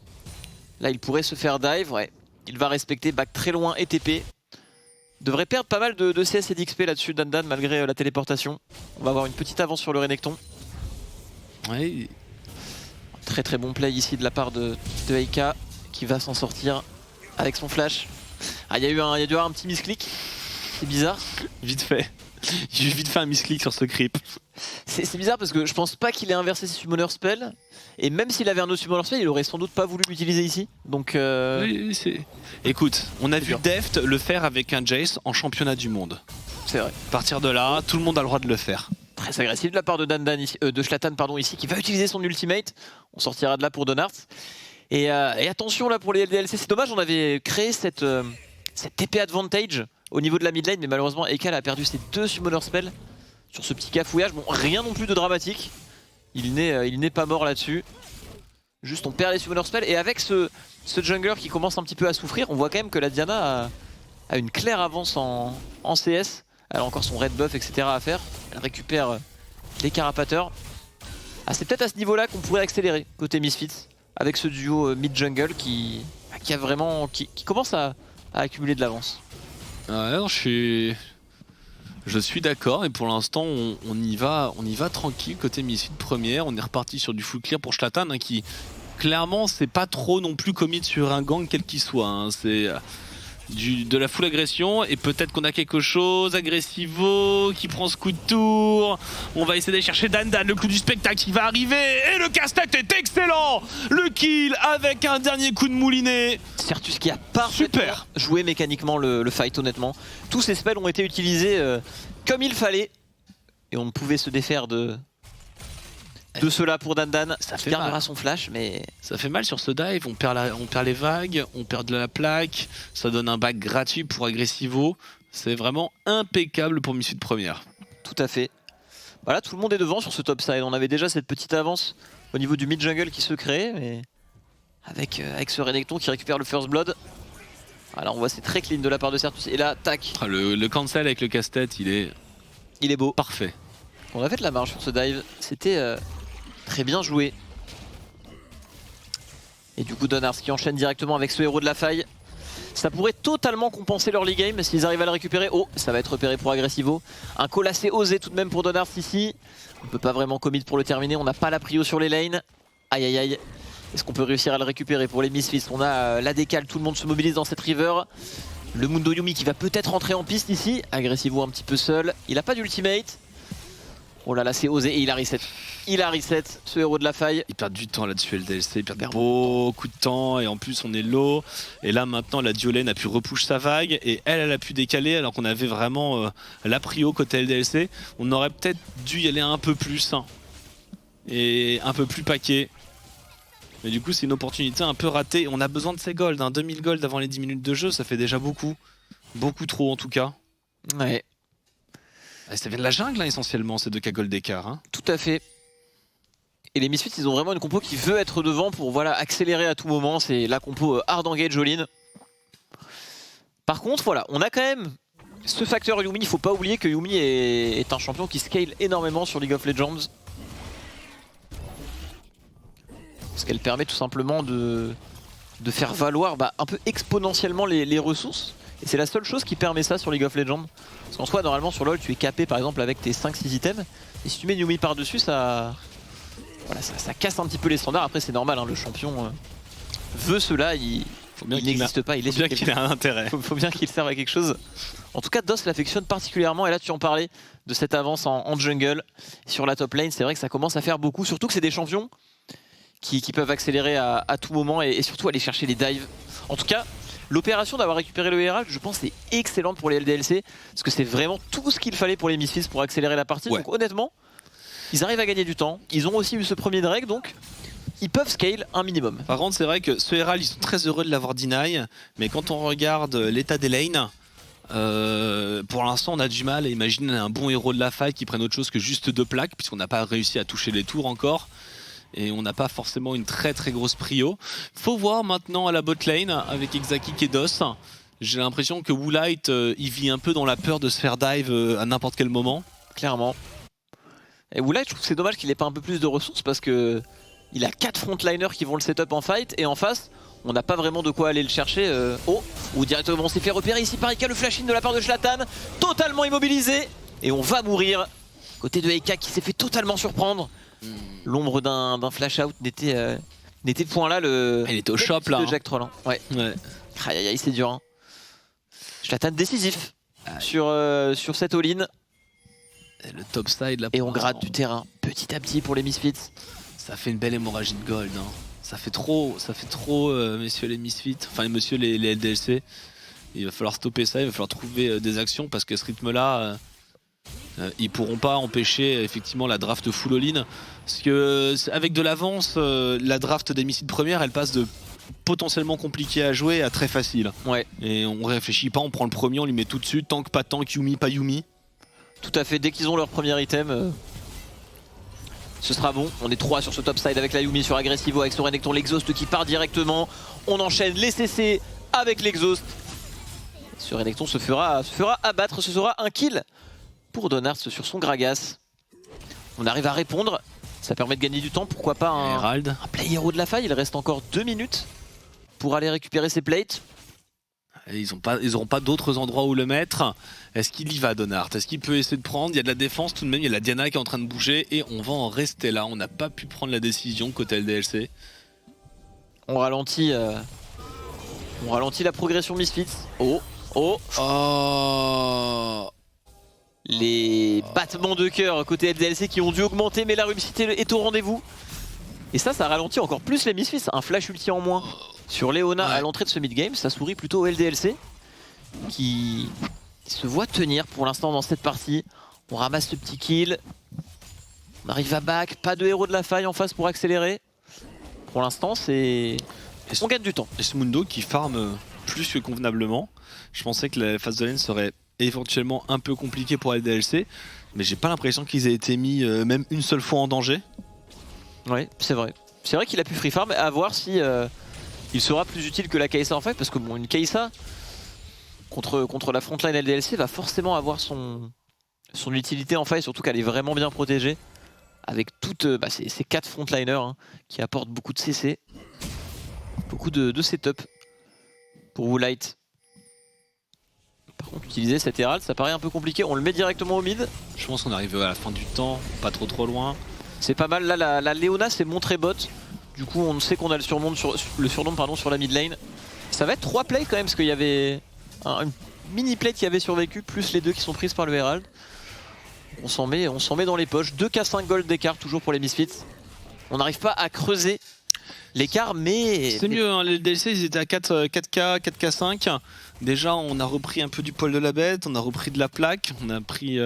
Là il pourrait se faire dive, ouais. Il va respecter back très loin et TP. Devrait perdre pas mal de CS et d'XP là-dessus Dandan malgré la téléportation. On va avoir une petite avance sur le Renekton. Ouais. Très très bon play ici de la part de Eika qui va s'en sortir avec son flash. Ah il y a dû y avoir un petit misclick, c'est bizarre. Vite fait. J'ai vite fait un misclick sur ce creep. C'est bizarre parce que je pense pas qu'il ait inversé ses summoner spell. Et même s'il avait un autre summoner spell, il aurait sans doute pas voulu l'utiliser ici. Donc oui, écoute, on a vu Deft le faire avec un Jace en championnat du monde. C'est vrai. À partir de là, tout le monde a le droit de le faire. Très agressif de la part de de Zlatan pardon, ici, qui va utiliser son ultimate. On sortira de là pour Donards. Et attention là pour les LDLC, c'est dommage, on avait créé cette TP advantage au niveau de la mid lane, mais malheureusement Ekal a perdu ses 2 summoner spells sur ce petit cafouillage. Bon, rien non plus de dramatique. Il n'est pas mort là-dessus. Juste on perd les summoner spells et avec ce jungler qui commence un petit peu à souffrir, on voit quand même que la Diana a une claire avance en CS. Elle a encore son red buff, etc. à faire. Elle récupère les carapateurs. Ah, c'est peut-être à ce niveau-là qu'on pourrait accélérer côté Misfits avec ce duo mid-jungle qui commence à accumuler de l'avance. Ouais, je suis d'accord et pour l'instant on y va tranquille côté Misfits première. On est reparti sur du full clear pour Zlatan qui clairement c'est pas trop non plus commit sur un gang quel qu'il soit. Hein. de la full agression et peut-être qu'on a quelque chose. Agressivo qui prend ce coup de tour. On va essayer d'aller chercher Dandan, le clou du spectacle qui va arriver et le casse-tête est excellent. Le kill avec un dernier coup de moulinet. Certus qui a parfaitement joué mécaniquement le fight, honnêtement. Tous ces spells ont été utilisés comme il fallait et on ne pouvait se défaire de cela pour Dandan. Ça fait gardera son flash, mais ça fait mal sur ce dive. On perd les vagues, on perd de la plaque. Ça donne un back gratuit pour Agressivo. C'est vraiment impeccable pour Misfit première. Tout à fait. Voilà, tout le monde est devant sur ce top side. On avait déjà cette petite avance au niveau du mid jungle qui se crée, mais avec ce Renekton qui récupère le first blood. Alors on voit c'est très clean de la part de Certus. Et là, tac. Le cancel avec le casse-tête, il est beau. Parfait. On a fait de la marge sur ce dive. C'était très bien joué. Et du coup Donars qui enchaîne directement avec ce héros de la faille. Ça pourrait totalement compenser leur league game s'ils arrivent à le récupérer. Oh, ça va être repéré pour Agressivo. Un call assez osé tout de même pour Donars ici. On peut pas vraiment commit pour le terminer. On n'a pas la prio sur les lanes. Aïe aïe aïe. Est-ce qu'on peut réussir à le récupérer pour les Misfits? On a la décale, tout le monde se mobilise dans cette river. Le Mundo Yumi qui va peut-être rentrer en piste ici. Agressivo un petit peu seul. Il a pas d'ultimate. Oh là là, c'est osé et il a reset. Il a reset, ce héros de la faille. Il perd du temps là-dessus, LDLC. Il perd beaucoup de temps et en plus on est low. Et là maintenant, la Diolène a pu repush sa vague et elle a pu décaler alors qu'on avait vraiment la prio côté LDLC. On aurait peut-être dû y aller un peu plus et un peu plus paquet. Mais du coup, c'est une opportunité un peu ratée. On a besoin de ces golds, 2000 gold avant les 10 minutes de jeu, ça fait déjà beaucoup. Beaucoup trop en tout cas. Ouais. Ça vient de la jungle essentiellement, ces 2K gold d'écart. Tout à fait. Et les Misfits, ils ont vraiment une compo qui veut être devant pour accélérer à tout moment. C'est la compo hard engage all-in. Par contre, voilà, on a quand même ce facteur Yumi. Il faut pas oublier que Yumi est un champion qui scale énormément sur League of Legends. Parce qu'elle permet tout simplement de faire valoir un peu exponentiellement les ressources. Et c'est la seule chose qui permet ça sur League of Legends. Parce qu'en soi, normalement sur LoL, tu es capé par exemple avec tes 5-6 items. Et si tu mets Yumi par-dessus, ça casse un petit peu les standards. Après, c'est normal, le champion veut cela. Il n'existe pas. Il est faut bien qu'il ait un intérêt. Faut bien qu'il serve à quelque chose. En tout cas, DOS l'affectionne particulièrement. Et là, tu en parlais de cette avance en jungle sur la top lane. C'est vrai que ça commence à faire beaucoup. Surtout que c'est des champions qui peuvent accélérer à tout moment et surtout aller chercher les dives. En tout cas, l'opération d'avoir récupéré le Herald, je pense, c'est excellente pour les LDLC parce que c'est vraiment tout ce qu'il fallait pour les Misfits pour accélérer la partie. Donc honnêtement, ils arrivent à gagner du temps. Ils ont aussi eu ce premier drag, donc ils peuvent scale un minimum. Par contre, c'est vrai que ce Herald, ils sont très heureux de l'avoir deny, mais quand on regarde l'état des lanes, pour l'instant, on a du mal à imaginer un bon héros de la faille qui prenne autre chose que juste 2 plaques, puisqu'on n'a pas réussi à toucher les tours encore. Et on n'a pas forcément une très grosse prio. Faut voir maintenant à la bot lane avec Exakik et DOS. J'ai l'impression que Woolite il vit un peu dans la peur de se faire dive à n'importe quel moment. Clairement. Et Woolite, je trouve que c'est dommage qu'il ait pas un peu plus de ressources parce que il a 4 frontliners qui vont le setup en fight et en face, on n'a pas vraiment de quoi aller le chercher. Ou directement on s'est fait repérer ici par Ika, le flash-in de la part de Zlatan, totalement immobilisé. Et on va mourir. Côté de Ika qui s'est fait totalement surprendre. L'ombre d'un flash out n'était point là. Il était au shop là. Jack Troll. Ouais. Aïe aïe aïe, c'est dur. Zlatan décisif sur cette all-in. Le top side là. Et on gratte du terrain petit à petit pour les Misfits. Ça fait une belle hémorragie de gold. Ça fait trop, messieurs les Misfits, enfin messieurs les LDLC. Il va falloir stopper ça, il va falloir trouver des actions parce qu'à ce rythme-là, ils pourront pas empêcher effectivement la draft full all-in. Parce que avec de l'avance, la draft des Misfits première, elle passe de potentiellement compliqué à jouer à très facile. Ouais. Et on réfléchit pas, on prend le premier, on lui met tout de suite, tank pas tank, Yumi pas Yumi. Tout à fait, dès qu'ils ont leur premier item, ce sera bon. On est 3 sur ce top side avec la Yumi sur Agressivo, avec son Renekton, l'exhaust qui part directement. On enchaîne les CC avec l'exhaust. Ce Renekton se fera abattre, ce sera un kill pour Donars sur son Gragas. On arrive à répondre, ça permet de gagner du temps, pourquoi pas un play hero de la faille. Il reste encore 2 minutes pour aller récupérer ses plates. Ils n'auront pas d'autres endroits où le mettre. Est-ce qu'il y va, Donard? Est-ce qu'il peut essayer de prendre? Il y a de la défense tout de même, il y a la Diana qui est en train de bouger et on va en rester là. On n'a pas pu prendre la décision côté LDLC. On ralentit On ralentit la progression Misfits. Oh. Les battements de cœur côté LDLC qui ont dû augmenter, mais la réussite est au rendez-vous. Et ça ralentit encore plus les Misfits. Un flash ulti en moins sur Leona à l'entrée de ce mid-game. Ça sourit plutôt au LDLC qui se voit tenir pour l'instant dans cette partie. On ramasse le petit kill. On arrive à back. Pas de héros de la faille en face pour accélérer. Pour l'instant, on gagne du temps. Et ce Mundo qui farm plus que convenablement. Je pensais que la phase de lane serait éventuellement un peu compliquée pour LDLC, mais j'ai pas l'impression qu'ils aient été mis même une seule fois en danger. Oui, c'est vrai. C'est vrai qu'il a pu free farm, à voir si il sera plus utile que la Kai'Sa en fait, parce que bon, une Kai'Sa contre la frontline LDLC va forcément avoir son utilité en faille, surtout qu'elle est vraiment bien protégée avec toutes ces 4 frontliners qui apportent beaucoup de CC, beaucoup de setup pour Woolite. Par contre, utiliser cet Herald, ça paraît un peu compliqué. On le met directement au mid. Je pense qu'on arrive à la fin du temps, pas trop loin. C'est pas mal. Là, la Leona s'est montrée bot. Du coup, on sait qu'on a le surnom sur la mid lane. Ça va être 3 plays quand même, parce qu'il y avait une mini play qui avait survécu, plus les 2 qui sont prises par le Herald. On s'en met dans les poches. 2k5 gold d'écart toujours pour les Misfits. On n'arrive pas à creuser l'écart, mais... C'est mieux, hein, les DLC ils étaient à 4K, 4K5. Déjà on a repris un peu du poil de la bête, on a repris de la plaque, on a pris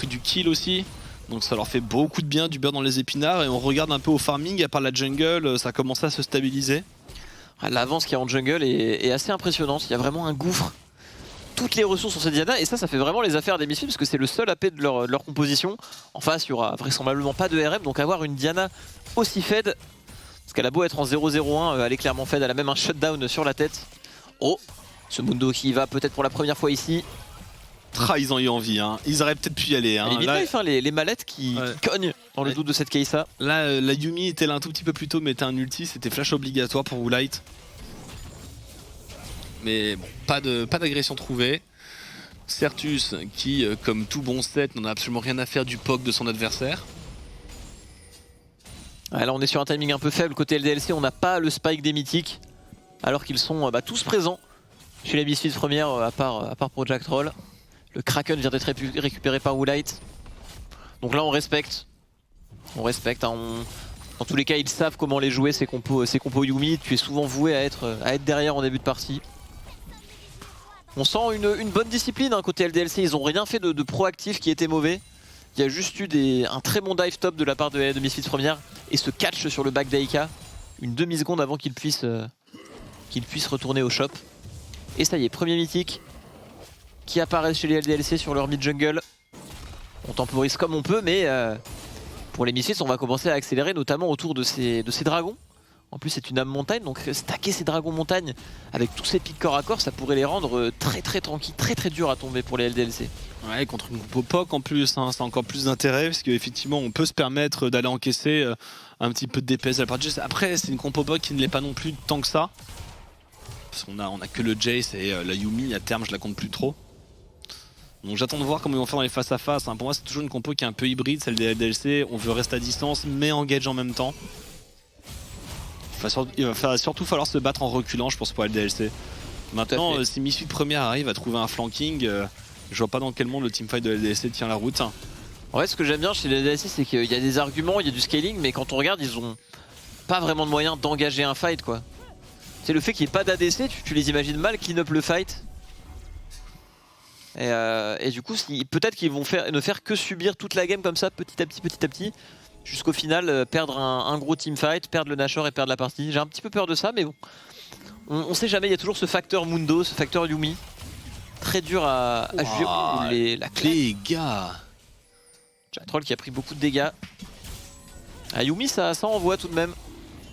du kill aussi. Donc ça leur fait beaucoup de bien, du beurre dans les épinards. Et on regarde un peu au farming, à part la jungle, ça a commencé à se stabiliser. L'avance qu'il y a en jungle est assez impressionnante, il y a vraiment un gouffre. Toutes les ressources sur cette Diana, et ça fait vraiment les affaires des Misfits parce que c'est le seul AP de leur composition. En face, il y aura vraisemblablement pas de RM, donc avoir une Diana aussi fed, parce qu'elle a beau être en 0-0-1, elle est clairement fed, elle a même un shutdown sur la tête. Oh, ce Mundo qui va peut-être pour la première fois ici. Ils ont eu envie, hein. Ils auraient peut-être pu y aller. Hein. Les mallettes qui cognent dans le doute de cette Kai'Sa. Là, la Yumi était là un tout petit peu plus tôt, mais était un ulti, c'était flash obligatoire pour Woolite. Mais bon, pas d'agression trouvée. Certus qui, comme tout bon set, n'en a absolument rien à faire du poke de son adversaire. Là on est sur un timing un peu faible côté LDLC, on n'a pas le spike des mythiques. Alors qu'ils sont tous présents chez les Misfits première, à part Project Troll. Le Kraken vient d'être récupéré par Woolite. Donc là on respecte. Dans tous les cas ils savent comment les jouer ces compos Yumi. Tu es souvent voué à être derrière en début de partie. On sent une bonne discipline côté LDLC, ils n'ont rien fait de proactif qui était mauvais. Il y a juste eu un très bon dive top de la part de Misfits première et ce catch sur le back d'Aika, une demi-seconde avant qu'il puisse retourner au shop. Et ça y est, premier mythique qui apparaît chez les LDLC sur leur mid-jungle. On temporise comme on peut, mais pour les Misfits, on va commencer à accélérer, notamment autour de ces dragons. En plus c'est une âme montagne, donc stacker ces dragons montagne avec tous ces pics corps à corps, ça pourrait les rendre très tranquilles, très durs à tomber pour les LDLC. Ouais, contre une compo POC en plus, hein, c'est encore plus d'intérêt parce qu'effectivement on peut se permettre d'aller encaisser un petit peu de DPS à la part de Jace. Après c'est une compo POC qui ne l'est pas non plus tant que ça. Parce qu'on a que le Jace et la Yumi, à terme je la compte plus trop. Donc j'attends de voir comment ils vont faire dans les face à face. Pour moi c'est toujours une compo qui est un peu hybride, celle des LDLC. On veut rester à distance mais engage en même temps. Il va surtout falloir se battre en reculant, je pense, pour LDLC. Maintenant, si Misfits première arrive à trouver un flanking, je vois pas dans quel monde le teamfight de LDLC tient la route. En fait, ce que j'aime bien chez les LDLC, c'est qu'il y a des arguments, il y a du scaling, mais quand on regarde, ils ont pas vraiment de moyen d'engager un fight, quoi. C'est le fait qu'il n'y ait pas d'ADC, tu les imagines mal clean up le fight. Et du coup, peut-être qu'ils vont ne faire que subir toute la game comme ça, petit à petit. Jusqu'au final, perdre un gros teamfight, perdre le Nashor et perdre la partie. J'ai un petit peu peur de ça, mais bon. On sait jamais, il y a toujours ce facteur Mundo, ce facteur Yumi. Très dur à juger. La clé. Les gars. Troll qui a pris beaucoup de dégâts. Yumi, ça envoie tout de même.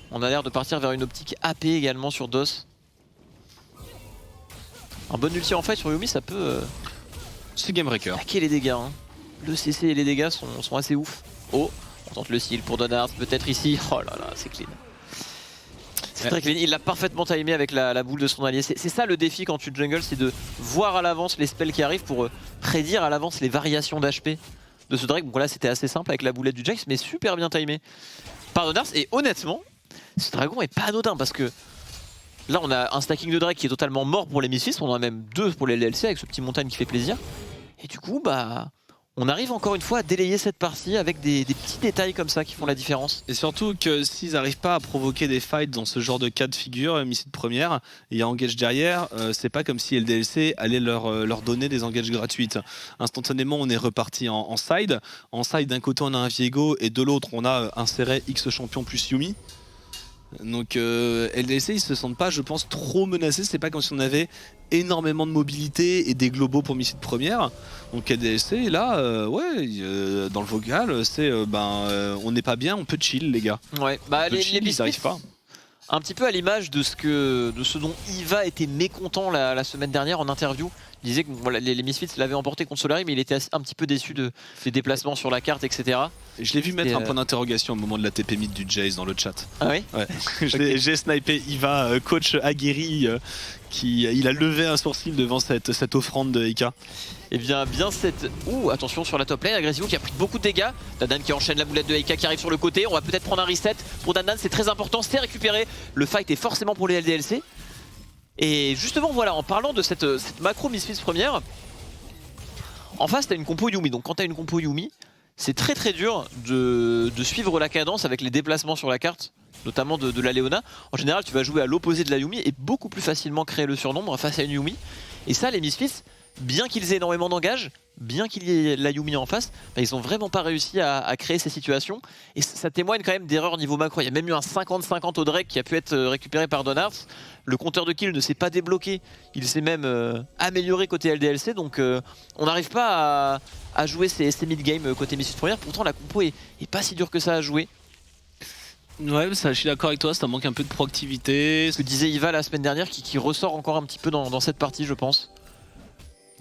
On a l'air de partir vers une optique AP également sur DOS. Un bon ulti en fait sur Yumi, ça peut... c'est game breaker. Stacker les dégâts. Le CC et les dégâts sont assez ouf. Oh, on tente le seal pour Donard, peut-être ici. Oh là là, c'est clean. C'est très clean, il l'a parfaitement timé avec la boule de son allié. C'est ça le défi quand tu jungle, c'est de voir à l'avance les spells qui arrivent pour prédire à l'avance les variations d'HP de ce Drake. Bon là c'était assez simple avec la boulette du Jax, mais super bien timé par Donars. Et honnêtement, ce dragon est pas anodin parce que Là, on a un stacking de Drake qui est totalement mort pour les Misfits. On en a même 2 pour les LDLC avec ce petit montagne qui fait plaisir. Et du coup, bah, on arrive encore une fois à délayer cette partie avec des petits détails comme ça qui font la différence. Et surtout que s'ils n'arrivent pas à provoquer des fights dans ce genre de cas de figure, Missile première, il y a engage derrière, c'est pas comme si LDLC allait leur donner des engages gratuites. Instantanément, on est reparti en side. En side, d'un côté, on a un Viego et de l'autre, on a inséré X champion plus Yumi. Donc LDLC ils se sentent pas, je pense, trop menacés. C'est pas comme si on avait énormément de mobilité et des globaux pour Missile première. Donc LDLC là dans le vocal c'est on n'est pas bien, on peut chill les gars. Ouais, bah les ils arrivent pas. Un petit peu à l'image de ce dont Iva était mécontent la semaine dernière en interview. Il disait que voilà, les Misfits l'avaient emporté contre Solari, mais il était un petit peu déçu des déplacements sur la carte, etc. Et je l'ai vu mettre un point d'interrogation au moment de la TP mid du Jace dans le chat. Ah oui? Ouais. J'ai snipé Iva, coach aguerri, il a levé un sourcil devant cette offrande de Eka. Et bien cette... Ouh, attention sur la top lane, Agressivo qui a pris beaucoup de dégâts. Dandan qui enchaîne la boulette de Eka qui arrive sur le côté. On va peut-être prendre un reset pour Dandan, c'est très important, c'est récupéré. Le fight est forcément pour les LDLC. Et justement voilà, en parlant de cette macro Misfits première, en face t'as une compo Yumi. Donc quand t'as une compo Yumi, c'est très très dur de suivre la cadence avec les déplacements sur la carte, notamment de la Leona. En général tu vas jouer à l'opposé de la Yumi et beaucoup plus facilement créer le surnombre face à une Yumi. Et ça les Misfits, bien qu'ils aient énormément d'engage, bien qu'il y ait la Yumi en face, bah, ils ont vraiment pas réussi à créer ces situations. Et ça témoigne quand même d'erreurs niveau macro. Il y a même eu un 50-50 au Drake qui a pu être récupéré par Donards. Le compteur de kill ne s'est pas débloqué, il s'est même amélioré côté LDLC. Donc on n'arrive pas à jouer ces mid-game côté Misfits première. Pourtant la compo est pas si dure que ça à jouer. Ouais, ça, je suis d'accord avec toi, ça manque un peu de proactivité. Ce que disait Iva la semaine dernière qui ressort encore un petit peu dans cette partie, je pense.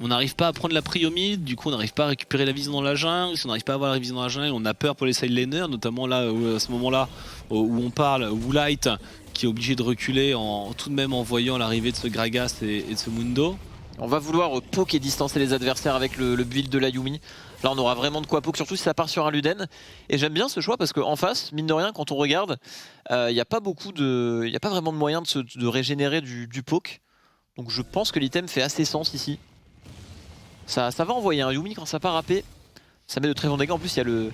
On n'arrive pas à prendre la prio mid, du coup on n'arrive pas à récupérer la vision dans la jungle. Si on n'arrive pas à avoir la vision dans la jungle, on a peur pour les side laners, notamment là à ce moment-là où on parle, Woolite qui est obligé de reculer tout de même en voyant l'arrivée de ce Gragas et de ce Mundo. On va vouloir poke et distancer les adversaires avec le build de la Yumi. Là on aura vraiment de quoi poke, surtout si ça part sur un Luden. Et j'aime bien ce choix parce qu'en face, mine de rien, quand on regarde, il n'y a pas vraiment de moyen de régénérer du poke. Donc je pense que l'item fait assez sens ici. Ça va envoyer un Yumi quand ça part AP. Ça met de très bons dégâts. En plus il y a le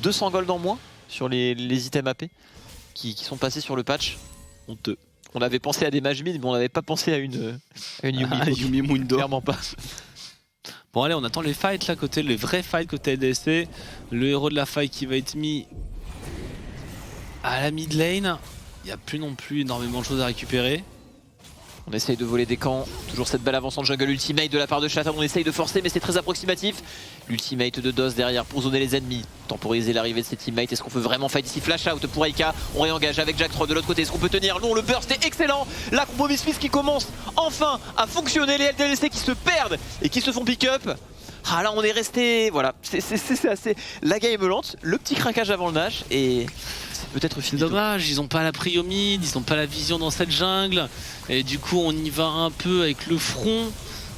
200 gold en moins sur les items AP qui sont passés sur le patch. Honteux. On avait pensé à des mage mid mais on n'avait pas pensé à une Yumi. Yumi Mundo. Clairement pas. Bon allez, on attend les fights là, les vrais fights côté LDC. Le héros de la fight qui va être mis à la mid lane. Il n'y a plus non plus énormément de choses à récupérer. On essaye de voler des camps, toujours cette belle avance en jungle ultimate de la part de Chatham, on essaye de forcer mais c'est très approximatif. L'ultimate de DOS derrière pour zoner les ennemis, temporiser l'arrivée de ses teammates. Est-ce qu'on peut vraiment fight ici? Flash out pour Aika, on réengage avec Jack 3 de l'autre côté, est-ce qu'on peut tenir? Non, le burst est excellent. La combo Misfits qui commence enfin à fonctionner, les LDLC qui se perdent et qui se font pick up. Ah là on est resté, voilà, c'est assez... La game lente, le petit craquage avant le Nash et... peut-être fini. C'est dommage, ils ont pas la prio mid, ils ont pas la vision dans cette jungle. Et du coup on y va un peu avec le front.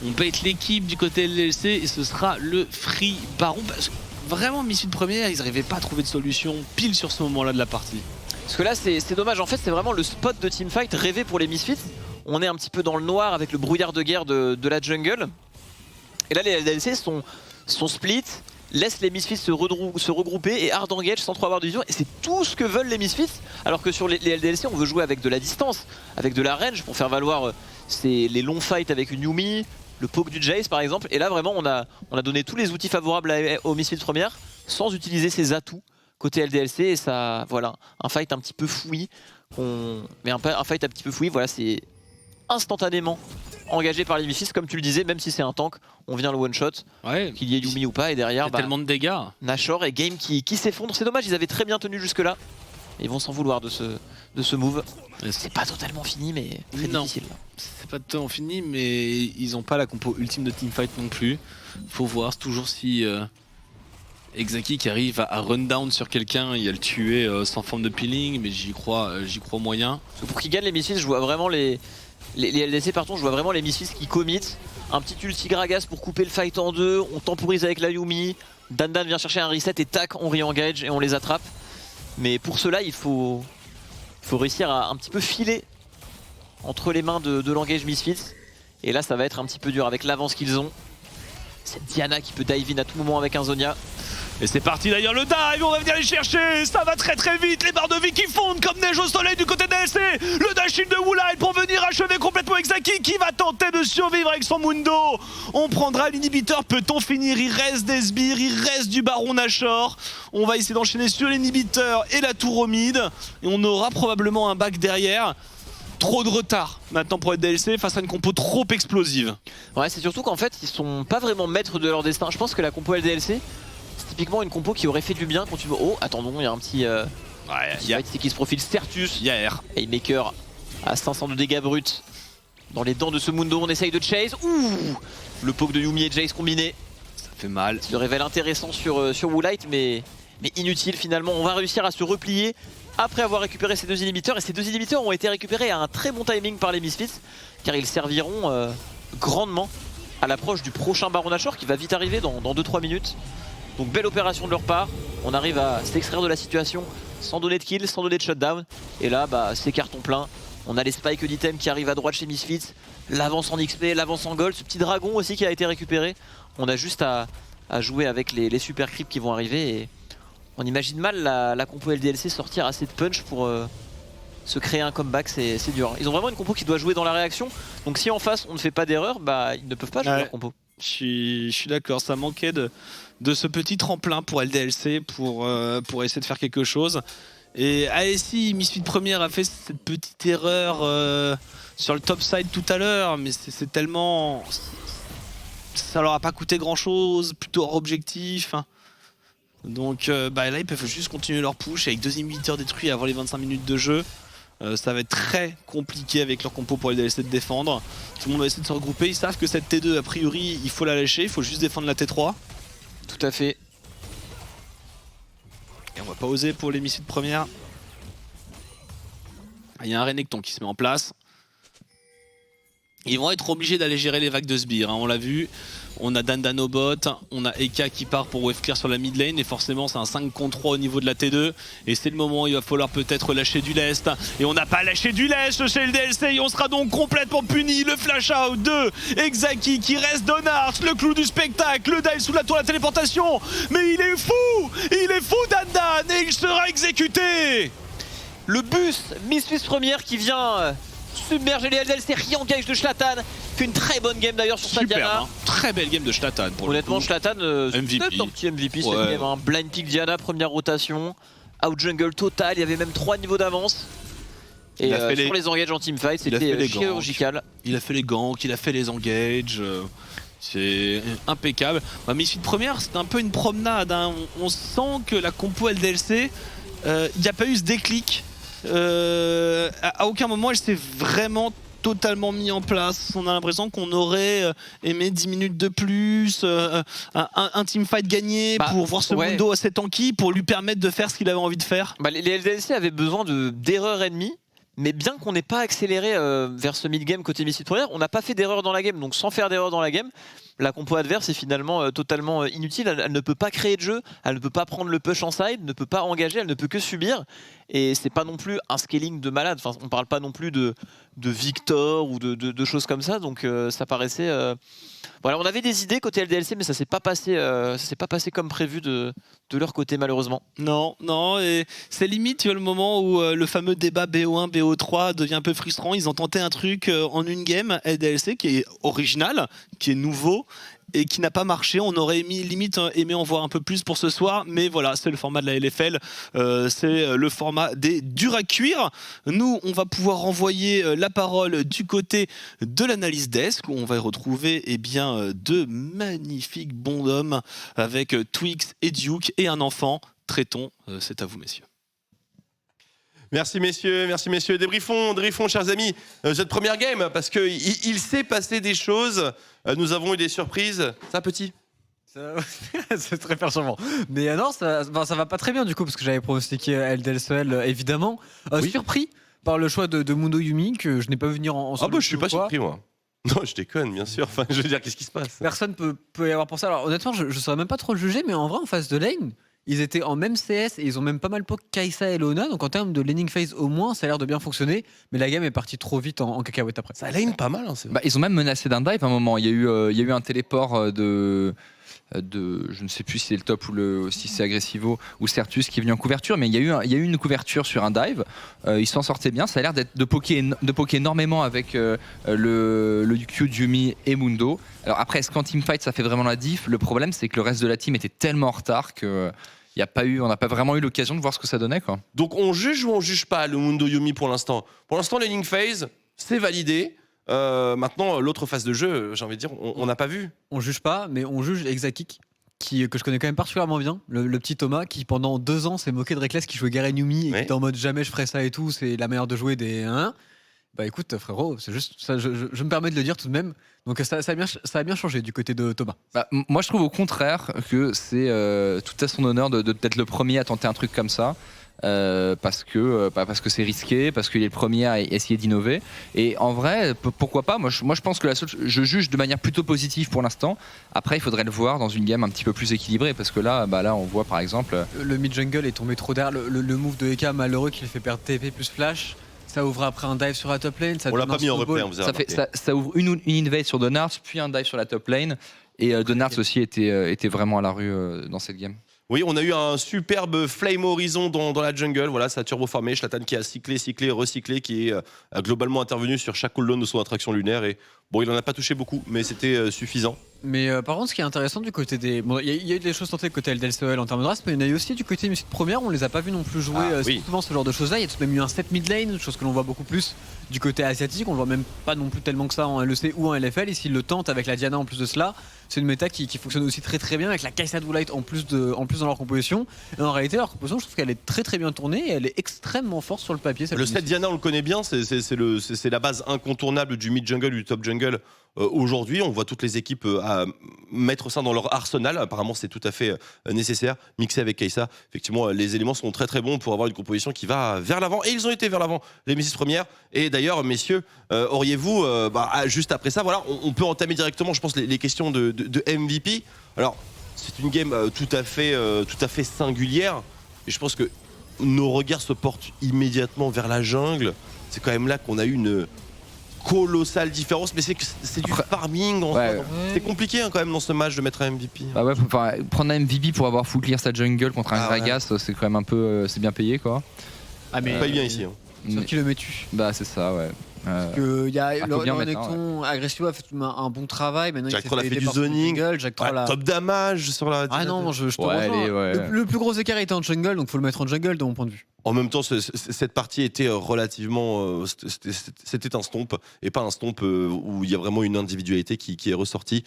On bait l'équipe du côté LDLC et ce sera le free baron. Parce que vraiment Misfits première, ils n'arrivaient pas à trouver de solution pile sur ce moment là de la partie. Parce que là c'est dommage, en fait c'est vraiment le spot de teamfight rêvé pour les Misfits. On est un petit peu dans le noir avec le brouillard de guerre de la jungle. Et là les LDLC sont split, laisse les Misfits se regrouper et hard engage sans trop avoir de vision. Et c'est tout ce que veulent les Misfits. Alors que sur les LDLC, on veut jouer avec de la distance, avec de la range pour faire valoir les longs fights avec une Yumi, le poke du Jace par exemple. Et là vraiment, on a donné tous les outils favorables aux Misfits première sans utiliser ses atouts côté LDLC. Et ça, voilà, un fight un petit peu fouillis. Mais un fight un petit peu fouillis, voilà, c'est instantanément engagé par les Misfits, comme tu le disais, même si c'est un tank, on vient le one shot, ouais, qu'il y ait Yumi ou pas, et derrière tellement de dégâts. Nashor et Game qui s'effondrent. C'est dommage, ils avaient très bien tenu jusque là. Ils vont s'en vouloir de ce move. C'est pas totalement fini mais très difficile. C'est pas totalement fini mais ils ont pas la compo ultime de teamfight non plus. Faut voir toujours si Exaki qui arrive à run down sur quelqu'un et à le tuer sans forme de peeling, mais j'y crois moyen. Pour qu'ils gagnent les Misfits, je vois vraiment les LDC je vois vraiment les Misfits qui commit. Un petit ulti Gragas pour couper le fight en deux, on temporise avec la Yumi, Dandan vient chercher un reset et tac, on re-engage et on les attrape. Mais pour cela, il faut réussir à un petit peu filer entre les mains de l'engage Misfits. Et là, ça va être un petit peu dur avec l'avance qu'ils ont. Cette Diana qui peut dive in à tout moment avec un Zonia. Et c'est parti d'ailleurs, le dive, on va venir les chercher, ça va très très vite, les barres de vie qui fondent comme neige au soleil du côté de DLC, le dash-in de Woolite pour venir achever complètement Exaki qui va tenter de survivre avec son Mundo. On prendra l'inhibiteur, peut-on finir? Il reste des sbires, il reste du Baron Nashor, on va essayer d'enchaîner sur l'inhibiteur et la tour au mid, et on aura probablement un back derrière. Trop de retard maintenant pour être DLC face à une compo trop explosive. Ouais, c'est surtout qu'en fait, ils sont pas vraiment maîtres de leur destin. Je pense que la compo LDLC, c'est typiquement une compo qui aurait fait du bien quand tu veux. Oh, attendons, il y a un petit. Fight qui se profile. Certus. Hier. Haymaker à 500 de dégâts bruts. Dans les dents de ce Mundo, on essaye de chase. Ouh, le poke de Yumi et Jace combiné. Ça fait mal. Ça se révèle intéressant sur Woolite, mais inutile finalement. On va réussir à se replier après avoir récupéré ces 2 inhibiteurs. Et ces 2 inhibiteurs ont été récupérés à un très bon timing par les Misfits, car ils serviront grandement à l'approche du prochain Baron Nashor qui va vite arriver dans 2-3 minutes. Donc belle opération de leur part. On arrive à s'extraire de la situation sans donner de kill, sans donner de shutdown. Et là, c'est carton plein. On a les spikes d'items qui arrivent à droite chez Misfits. L'avance en XP, l'avance en gold. Ce petit dragon aussi qui a été récupéré. On a juste à jouer avec les super creeps qui vont arriver. Et on imagine mal la compo LDLC sortir assez de punch pour se créer un comeback. C'est dur. Ils ont vraiment une compo qui doit jouer dans la réaction. Donc si en face on ne fait pas d'erreur, ils ne peuvent pas jouer leur compo. Je suis d'accord, ça manquait de ce petit tremplin pour LDLC pour essayer de faire quelque chose. Et ASI, Misfit première a fait cette petite erreur sur le top side tout à l'heure, mais c'est tellement... Ça leur a pas coûté grand chose, plutôt hors objectif. Donc là ils peuvent juste continuer leur push avec 2 inhibiteurs détruits avant les 25 minutes de jeu. Ça va être très compliqué avec leur compo pour les DLC de défendre. Tout le monde va essayer de se regrouper. Ils savent que cette T2 a priori il faut la lâcher, il faut juste défendre la T3. Tout à fait. Et on va pas oser pour les Misfits de première. Il y a un Renekton qui se met en place. Ils vont être obligés d'aller gérer les vagues de sbires, on l'a vu. On a Dandan au bot, on a Eka qui part pour wave clear sur la mid lane et forcément c'est un 5 contre 3 au niveau de la T2 et c'est le moment où il va falloir peut-être lâcher du lest et on n'a pas lâché du lest chez le DLC et on sera donc complètement puni. Le flash out de Exaki qui reste Donars, le clou du spectacle, le dive sous la tour, la téléportation, mais il est fou Dandan et il sera exécuté. Le bus Misfits première qui vient submerger les LDLC, re-engage de Shlatan, fait une très bonne game d'ailleurs sur sa Diana. Hein. Très belle game de Shlatan. Honnêtement, Shlatan, MVP. c'est un petit MVP cette game. Hein. Blind pick Diana, première rotation, out jungle total, il y avait même 3 niveaux d'avance. Et sur les engages en teamfight, c'était chirurgical. Il a fait les ganks, il a fait les engages. C'est impeccable. Misfit première, c'est un peu une promenade. Hein. On sent que la compo LDLC, il n'y a pas eu ce déclic. À aucun moment elle s'est vraiment totalement mis en place. On a l'impression qu'on aurait aimé 10 minutes de plus, un teamfight gagné pour voir ce Mundo assez tanky, pour lui permettre de faire ce qu'il avait envie de faire. Les LDLC avaient besoin d'erreurs ennemies, mais bien qu'on n'ait pas accéléré vers ce mid-game côté Misfit première, on n'a pas fait d'erreur dans la game. Donc sans faire d'erreur dans la game, la compo adverse est finalement totalement inutile. Elle ne peut pas créer de jeu, elle ne peut pas prendre le push en side, ne peut pas engager, elle ne peut que subir. Et c'est pas non plus un scaling de malade. Enfin, on parle pas non plus de Victor ou de choses comme ça. Donc ça paraissait... Voilà, on avait des idées côté LDLC, mais ça s'est pas passé comme prévu de leur côté malheureusement. Non, et c'est limite le moment où le fameux débat BO1, BO3 devient un peu frustrant. Ils ont tenté un truc en une game LDLC qui est original, qui est nouveau et qui n'a pas marché. On aurait limite aimé en voir un peu plus pour ce soir, mais voilà, c'est le format de la LFL, c'est le format des durs à cuire. Nous, on va pouvoir renvoyer la parole du côté de l'analyse desk, où on va y retrouver deux magnifiques bonshommes avec Twix et Duke et un enfant. Traitons, c'est à vous messieurs. Merci messieurs. Débriefons, chers amis, cette première game, parce qu'il s'est passé des choses, nous avons eu des surprises. Ça, petit ? C'est très perturbant. Mais non, ça va pas très bien du coup, parce que j'avais pronostiqué LDLCL évidemment. Oui. Surpris par le choix de Mundo Yumi, que je n'ai pas vu venir en solo. Je suis pas surpris moi. Non, je déconne, bien sûr. Enfin, je veux dire, qu'est-ce qui se passe ? Personne peut y avoir pensé. Alors honnêtement, je saurais même pas trop le juger, mais en vrai, en face de lane, Ils étaient en même CS et ils ont même pas mal poke Kai'Sa et Leona. Donc en termes de laning phase au moins, ça a l'air de bien fonctionner. Mais la game est partie trop vite en cacahuète après. Ça lane pas mal. Hein, c'est vrai. Ils ont même menacé d'un dive à un moment. Il y a eu un téléport de je ne sais plus si c'est le top ou si c'est Agressivo ou Certus qui est venu en couverture, mais il y a eu une couverture sur un dive. Ils s'en sortaient bien. Ça a l'air de poker énormément avec le Q, Yumi et Mundo. Alors après, est-ce qu'en teamfight ça fait vraiment la diff? Le problème, c'est que le reste de la team était tellement en retard que on n'a pas vraiment eu l'occasion de voir ce que ça donnait, quoi. Donc on juge ou on juge pas le Mundo Yumi pour l'instant? Pour l'instant, laning phase, c'est validé. Maintenant, l'autre phase de jeu, j'ai envie de dire, on n'a pas vu. On juge pas, mais on juge Exakik, que je connais quand même particulièrement bien, le petit Thomas, qui pendant 2 ans s'est moqué de Reckless, qui jouait Garen Yumi et qui était en mode jamais je ferai ça et tout, c'est la manière de jouer des 1. Bah écoute frérot, c'est juste ça, je me permets de le dire tout de même. Donc ça a bien changé du côté de Thomas. Moi je trouve au contraire que c'est tout à son honneur d'être le premier à tenter un truc comme ça. Parce que c'est risqué, parce qu'il est le premier à essayer d'innover. Et en vrai, pourquoi pas? Moi, je pense que je juge de manière plutôt positive pour l'instant. Après, il faudrait le voir dans une game un petit peu plus équilibrée, parce que là, on voit par exemple le mid jungle est tombé trop derrière. Le move de Eka malheureux qui lui fait perdre TP plus flash. Ça ouvre après un dive sur la top lane. On l'a pas mis en replay. Ça ouvre une invade sur Donards, puis un dive sur la top lane. Et Donards aussi était vraiment à la rue dans cette game. Oui, on a eu un superbe Flame Horizon dans la jungle. Voilà, ça a turbo-farmé. Shlatan qui a cyclé, recyclé, qui est globalement intervenu sur chaque cooldown de son attraction lunaire. Et bon, il en a pas touché beaucoup, mais c'était suffisant. Mais par contre, ce qui est intéressant du côté des. Bon, il y a eu des choses tentées du côté LDLCOL en termes de race, mais il y en a eu aussi du côté musique première. On les a pas vus non plus jouer souvent ce genre de choses-là. Il y a tout de même eu un set mid lane, chose que l'on voit beaucoup plus du côté asiatique. On le voit même pas non plus tellement que ça en LEC ou en LFL. Ici, il le tente avec la Diana en plus de cela. C'est une méta qui fonctionne aussi très très bien avec la Kai'Sa Light en plus dans leur composition. Et en réalité, leur composition, je trouve qu'elle est très très bien tournée et elle est extrêmement forte sur le papier. Le set Diana, on le connaît bien. C'est la base incontournable du mid jungle, du top jungle. Aujourd'hui, on voit toutes les équipes à mettre ça dans leur arsenal. Apparemment, c'est tout à fait nécessaire. Mixé avec Kai'Sa, effectivement, les éléments sont très très bons pour avoir une composition qui va vers l'avant. Et ils ont été vers l'avant, les Missis premières. Et d'ailleurs, messieurs, auriez-vous, juste après ça, voilà, on peut entamer directement, je pense, les questions de MVP. Alors, c'est une game tout à fait singulière. Et je pense que nos regards se portent immédiatement vers la jungle. C'est quand même là qu'on a eu une colossale différence, mais c'est du farming. C'est compliqué quand même dans ce match de mettre un MVP. Prendre un MVP pour avoir full clear sa jungle contre un Gragas, c'est quand même un peu, c'est bien payé quoi. Mais pas bien ici. Sur qui le mets-tu? C'est ça, ouais. Parce que le Agressivo a fait un bon travail. Maintenant, Jack Troll a fait du zoning. Top damage sur la. Ah non, je te rejoins. Le plus gros écart était en jungle, donc faut le mettre en jungle de mon point de vue. En même temps, cette partie était relativement. C'était un stomp, et pas un stomp où il y a vraiment une individualité qui est ressortie,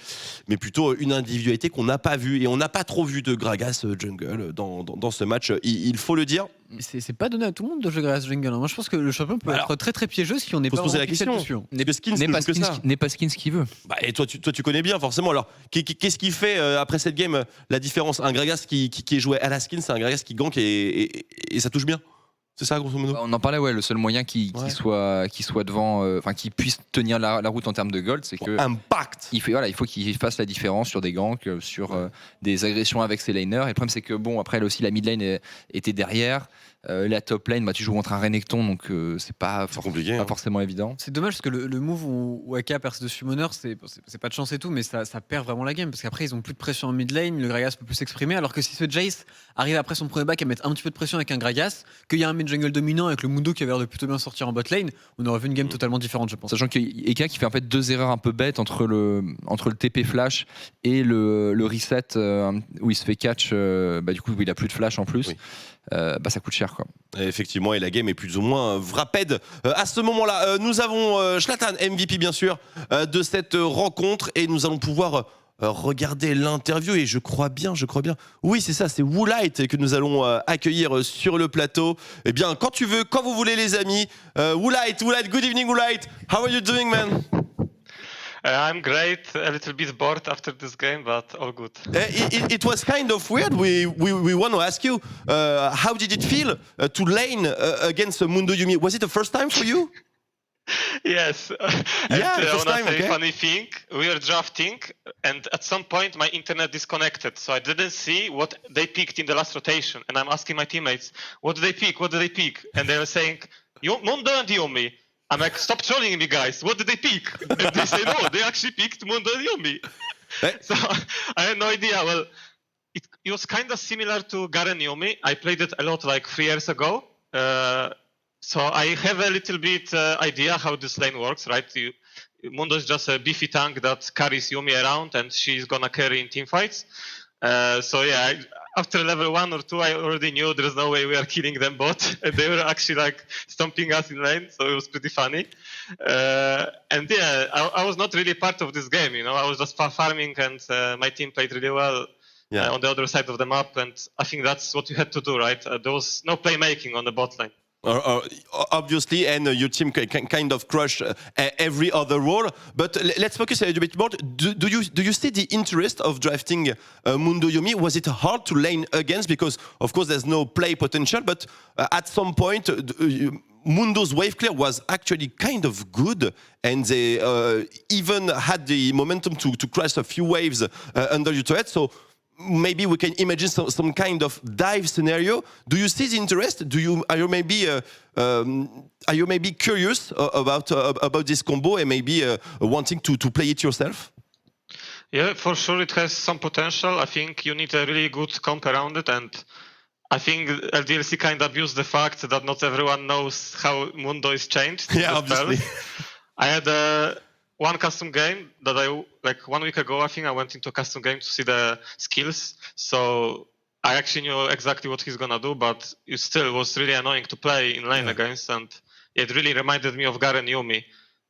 mais plutôt une individualité qu'on n'a pas vue. Et on n'a pas trop vu de Gragas jungle dans ce match, il faut le dire. C'est pas donné à tout le monde de jouer Gragas jungle. Moi, je pense que le champion peut être très très piégeux si on n'est pas. Faut se poser la question. N'est pas Skins qui veut. Et toi, tu connais bien, forcément. Alors, qu'est-ce qui fait, après cette game, la différence? Un Gragas qui est joué à la skin, c'est un Gragas qui gank et ça touche bien. C'est ça, grosso modo. On en parlait, le seul moyen qui soit devant, qui puisse tenir la route en termes de gold, c'est que impact. Il faut qu'il fasse la différence sur des ganks, sur des agressions avec ses laners. Et le problème, c'est que après, aussi la mid lane était derrière. La top lane, tu joues contre un Renekton, donc c'est pas compliqué, pas forcément évident. C'est dommage parce que le move où AK perce de Summoner, c'est pas de chance et tout, mais ça perd vraiment la game parce qu'après ils ont plus de pression en mid lane, le Gragas peut plus s'exprimer. Alors que si ce Jace arrive après son premier back à mettre un petit peu de pression avec un Gragas, qu'il y a un mid jungle dominant avec le Mundo qui avait l'air de plutôt bien sortir en bot lane, on aurait vu une game totalement différente, je pense. Sachant que EK qui fait en fait 2 erreurs un peu bêtes entre le TP flash et le reset où il se fait catch, du coup il a plus de flash en plus. Oui. Ça coûte cher quoi. Effectivement, et la game est plus ou moins rapide. À ce moment-là, nous avons Shlatan MVP bien sûr de cette rencontre et nous allons pouvoir regarder l'interview et je crois bien. Oui, c'est ça, c'est Woolite que nous allons accueillir sur le plateau. Eh bien, quand vous voulez les amis. Woolite, good evening Woolite. How are you doing, man? I'm great, a little bit bored after this game, but all good. It was kind of weird. We want to ask you, how did it feel to lane against Mundo Yumi? Was it the first time for you? Yes. Yeah, And, first I wanna time, say okay. funny thing. We were drafting, and at some point my internet disconnected, so I didn't see what they picked in the last rotation. And I'm asking my teammates, "What did they pick? What did they pick?" And they were saying, "Mundo and Yomi." I'm like, "Stop trolling me, guys. What did they pick?" And they say, "No, they actually picked Mundo and Yomi." So I had no idea. Well, it was kind of similar to Garen Yomi. I played it a lot like 3 years ago. So I have a little bit idea how this lane works, right? Mundo is just a beefy tank that carries Yumi around, and she's gonna carry in team fights. So yeah, after level 1 or 2, I already knew there's no way we are killing them both. And they were actually like stomping us in lane, so it was pretty funny. And yeah, I was not really part of this game, you know. I was just farming, and my team played really well. Yeah. On the other side of the map, and I think that's what you had to do, right? There was no playmaking on the bot lane. Obviously, and your team kind of crush every other role. But let's focus a little bit more. Do you see the interest of drafting Mundo Yomi? Was it hard to lane against? Because of course there's no play potential, but at some point Mundo's wave clear was actually kind of good, and they even had the momentum to crash a few waves under your turret. So maybe we can imagine some kind of dive scenario. Do you see the interest? Are you maybe curious about this combo and maybe wanting to play it yourself? Yeah, for sure it has some potential. I think you need a really good comp around it, and I think LDLC kind of abused the fact that not everyone knows how Mundo is changed. Yeah, obviously. I had one custom game that like 1 week ago, I think I went into a custom game to see the skills. So I actually knew exactly what he's gonna do, but it still was really annoying to play in lane against, and it really reminded me of Garen Yumi.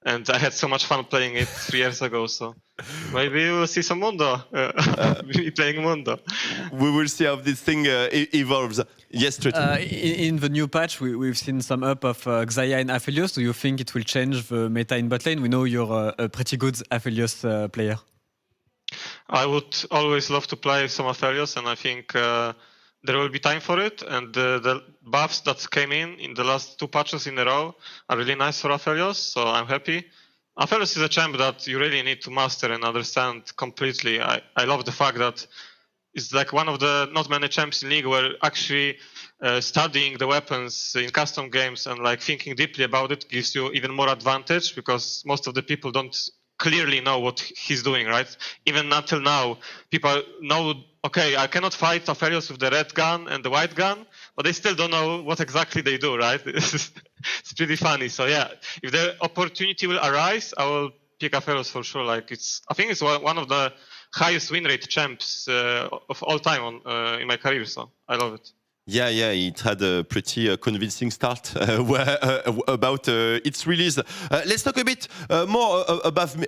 And I had so much fun playing it 3 years ago, so maybe we will see some Mundo, me playing Mundo. We will see how this thing evolves. Yes, Triton. In the new patch, we've seen some up of Xayah and Aphelios. Do you think it will change the meta in bot lane? We know you're a pretty good Aphelios player. I would always love to play some Aphelios, and I think there will be time for it. And the buffs that came in the last 2 patches in a row are really nice for Aphelios, so I'm happy. Aphelios is a champ that you really need to master and understand completely. I love the fact that it's like one of the not many champs in League where actually studying the weapons in custom games and like thinking deeply about it gives you even more advantage, because most of the people don't clearly know what he's doing, right? Even until now, people know, okay, I cannot fight Aphelios with the red gun and the white gun, but they still don't know what exactly they do, right? It's pretty funny. So yeah, if the opportunity will arise, I will pick Aphelios for sure. Like I think it's one of the highest win rate champs of all time in my career, so I love it. Yeah, it had a pretty convincing start about its release. Let's talk a bit more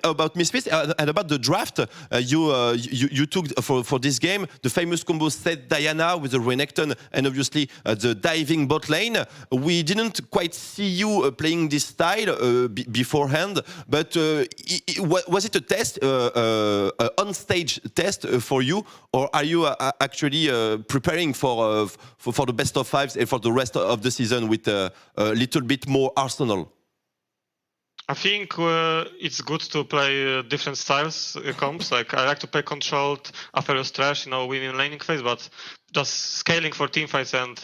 about Misfits and about the draft. You took for this game the famous combo set Diana with the Renekton and obviously the diving bot lane. We didn't quite see you playing this style beforehand, but was it a test, on-stage test for you, or are you actually preparing for the best of 5s and for the rest of the season with a little bit more arsenal? I think it's good to play different styles comps. Like I like to play controlled Aphelios Trash, winning laning phase, but just scaling for teamfights and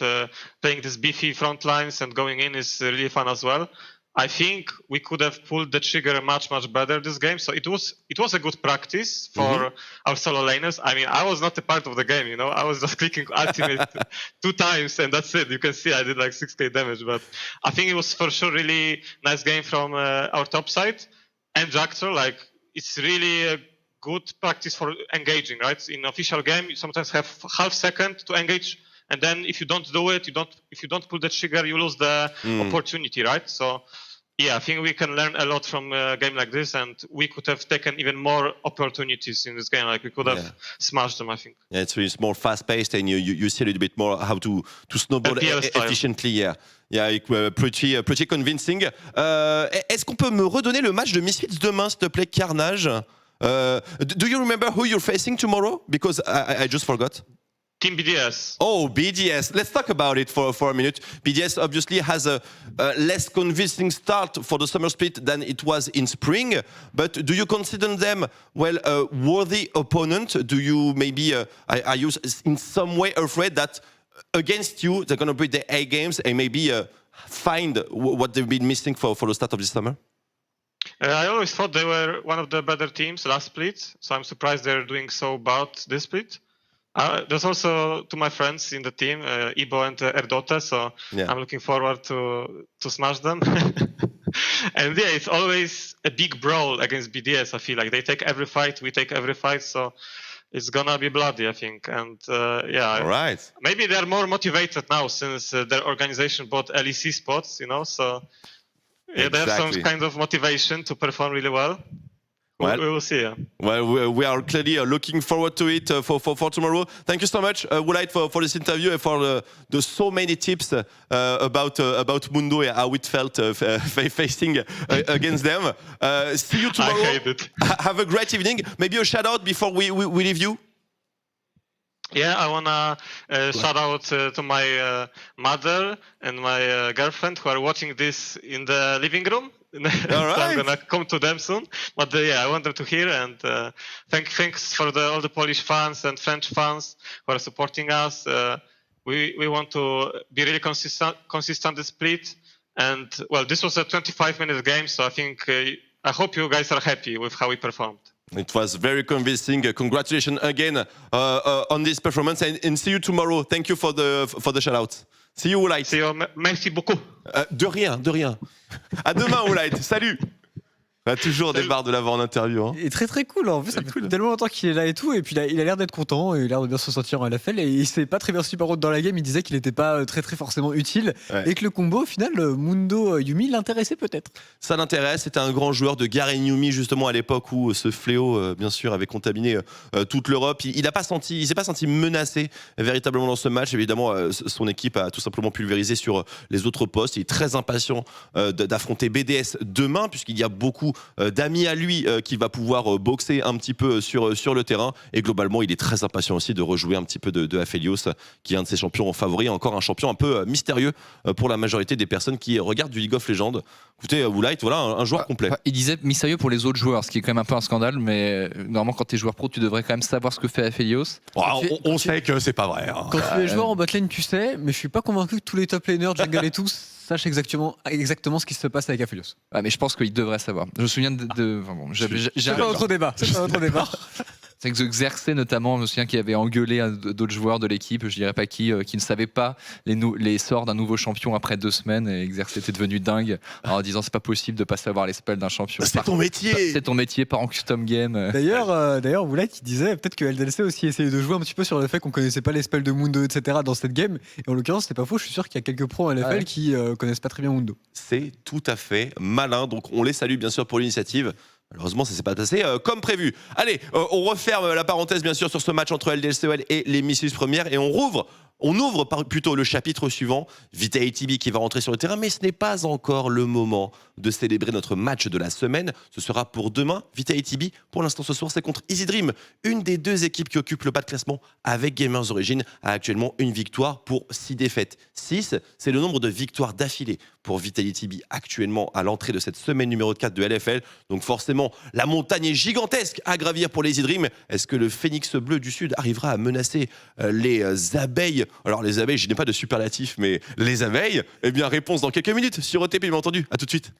playing these beefy front lines and going in is really fun as well. I think we could have pulled the trigger much better this game. So it was a good practice for our solo laners. I mean, I was not a part of the game, I was just clicking ultimate 2 times and that's it. You can see I did like 6k damage, but I think it was for sure really nice game from our top side. And Jaxor, like it's really a good practice for engaging, right? In official game, you sometimes have half second to engage. And then if you don't do it, if you don't pull the trigger, you lose the opportunity, right? So yeah, I think we can learn a lot from a game like this, and we could have taken even more opportunities in this game. Like we could have smashed them, I think. Yeah, it's more fast-paced, and you see a little bit more how to snowball efficiently. Yeah, pretty convincing. Est-ce qu'on peut me redonner le match de Misfits demain, s'il te plaît, Carnage? Do you remember who you're facing tomorrow? Because I just forgot. Team BDS. Oh, BDS. Let's talk about it for a minute. BDS obviously has a less convincing start for the summer split than it was in spring. But do you consider them, well, a worthy opponent? Do you maybe, are you in some way afraid that against you, they're going to bring the A games and maybe find what they've been missing for the start of this summer? I always thought they were one of the better teams last split, so I'm surprised they're doing so bad this split. There's also to my friends in the team, Ibo and Erdote, so yeah. I'm looking forward to smash them. And yeah, it's always a big brawl against BDS. I feel like they take every fight, we take every fight, so it's gonna be bloody, I think. And yeah, all right. Maybe they're more motivated now since their organization bought LEC spots, you know. So yeah, they have some kind of motivation to perform really well. Well, we will see. Yeah. Well, we are clearly looking forward to it for tomorrow. Thank you so much, Woolite, for this interview and for the so many tips about Mundo and how it felt facing against them. See you tomorrow. I hate it. Have a great evening. Maybe a shout out before we leave you. Yeah, I wanna shout out to my mother and my girlfriend who are watching this in the living room. All right. So I'm gonna come to them soon. But yeah, I want them to hear, and thanks for all the Polish fans and French fans who are supporting us. We want to be really consistent this split, and well, this was a 25-minute game, so I think I hope you guys are happy with how we performed. It was very convincing. Congratulations again on this performance, and see you tomorrow. Thank you for the shout out. See you, Woolite. See you. Merci beaucoup. De rien, de rien. À demain, Woolite. Salut. Toujours des barres de l'avant en interview. Hein. Il est très très cool. En fait, ça fait tellement longtemps qu'il est là et tout. Et puis il a l'air d'être content. Il a l'air de bien se sentir en LFL. Et il s'est pas très bien reçu par contre dans la game. Il disait qu'il n'était pas très forcément utile. Ouais. Et que le combo, au final, Mundo Yumi l'intéressait peut-être. Ça l'intéresse. C'était un grand joueur de Garen Yumi, justement, à l'époque où ce fléau, bien sûr, avait contaminé toute l'Europe. Il s'est pas senti menacé véritablement dans ce match. Évidemment, son équipe a tout simplement pulvérisé sur les autres postes. Il est très impatient d'affronter BDS demain, puisqu'il y a beaucoup d'amis à lui qui va pouvoir boxer un petit peu sur le terrain, et globalement il est très impatient aussi de rejouer un petit peu de Aphelios, qui est un de ses champions favoris, encore un champion un peu mystérieux pour la majorité des personnes qui regardent du League of Legends. Écoutez, Woolite, voilà un joueur complet. Il disait mystérieux pour les autres joueurs, ce qui est quand même un peu un scandale, mais normalement quand tu es joueur pro tu devrais quand même savoir ce que fait Aphelios. On sait que c'est pas vrai. Hein. Quand tu es joueur en botlane tu sais, mais je suis pas convaincu que tous les top laners, jungle et tous sache exactement ce qui se passe avec Aphelios. Ah, mais je pense qu'il devrait savoir. Je me souviens c'est pas notre débat. C'est que Xerxes notamment, je me souviens qu'il avait engueulé d'autres joueurs de l'équipe, je dirais pas qui ne savaient pas les sorts d'un nouveau champion après 2 semaines, et Xerxes était devenu dingue en disant c'est pas possible de pas savoir les spells d'un champion. C'est ton métier. C'est ton métier, pas en custom game. D'ailleurs, Woolite, il disait peut-être que LDLC aussi essayait de jouer un petit peu sur le fait qu'on connaissait pas les spells de Mundo, etc. dans cette game. Et en l'occurrence, c'est pas faux. Je suis sûr qu'il y a quelques pros en LFL qui connaissent pas très bien Mundo. C'est tout à fait malin. Donc on les salue bien sûr pour l'initiative. Malheureusement, ça s'est pas passé comme prévu. Allez, on referme la parenthèse bien sûr sur ce match entre LDLCOL et les Missus Première, et on ouvre plutôt le chapitre suivant, Vitality qui va rentrer sur le terrain, mais ce n'est pas encore le moment de célébrer notre match de la semaine. Ce sera pour demain. Vitality, pour l'instant ce soir, c'est contre Easy Dream, une des 2 équipes qui occupent le bas de classement avec Gamers Origin, a actuellement une victoire pour 6 défaites. 6, c'est le nombre de victoires d'affilée pour Vitality actuellement à l'entrée de cette semaine numéro 4 de LFL. Donc forcément, la montagne est gigantesque à gravir pour les Easy Dream. Est-ce que le Phénix bleu du Sud arrivera à menacer les abeilles? Alors les abeilles, je n'ai pas de superlatif, mais les abeilles, eh bien réponse dans quelques minutes sur OTP, bien entendu. À tout de suite.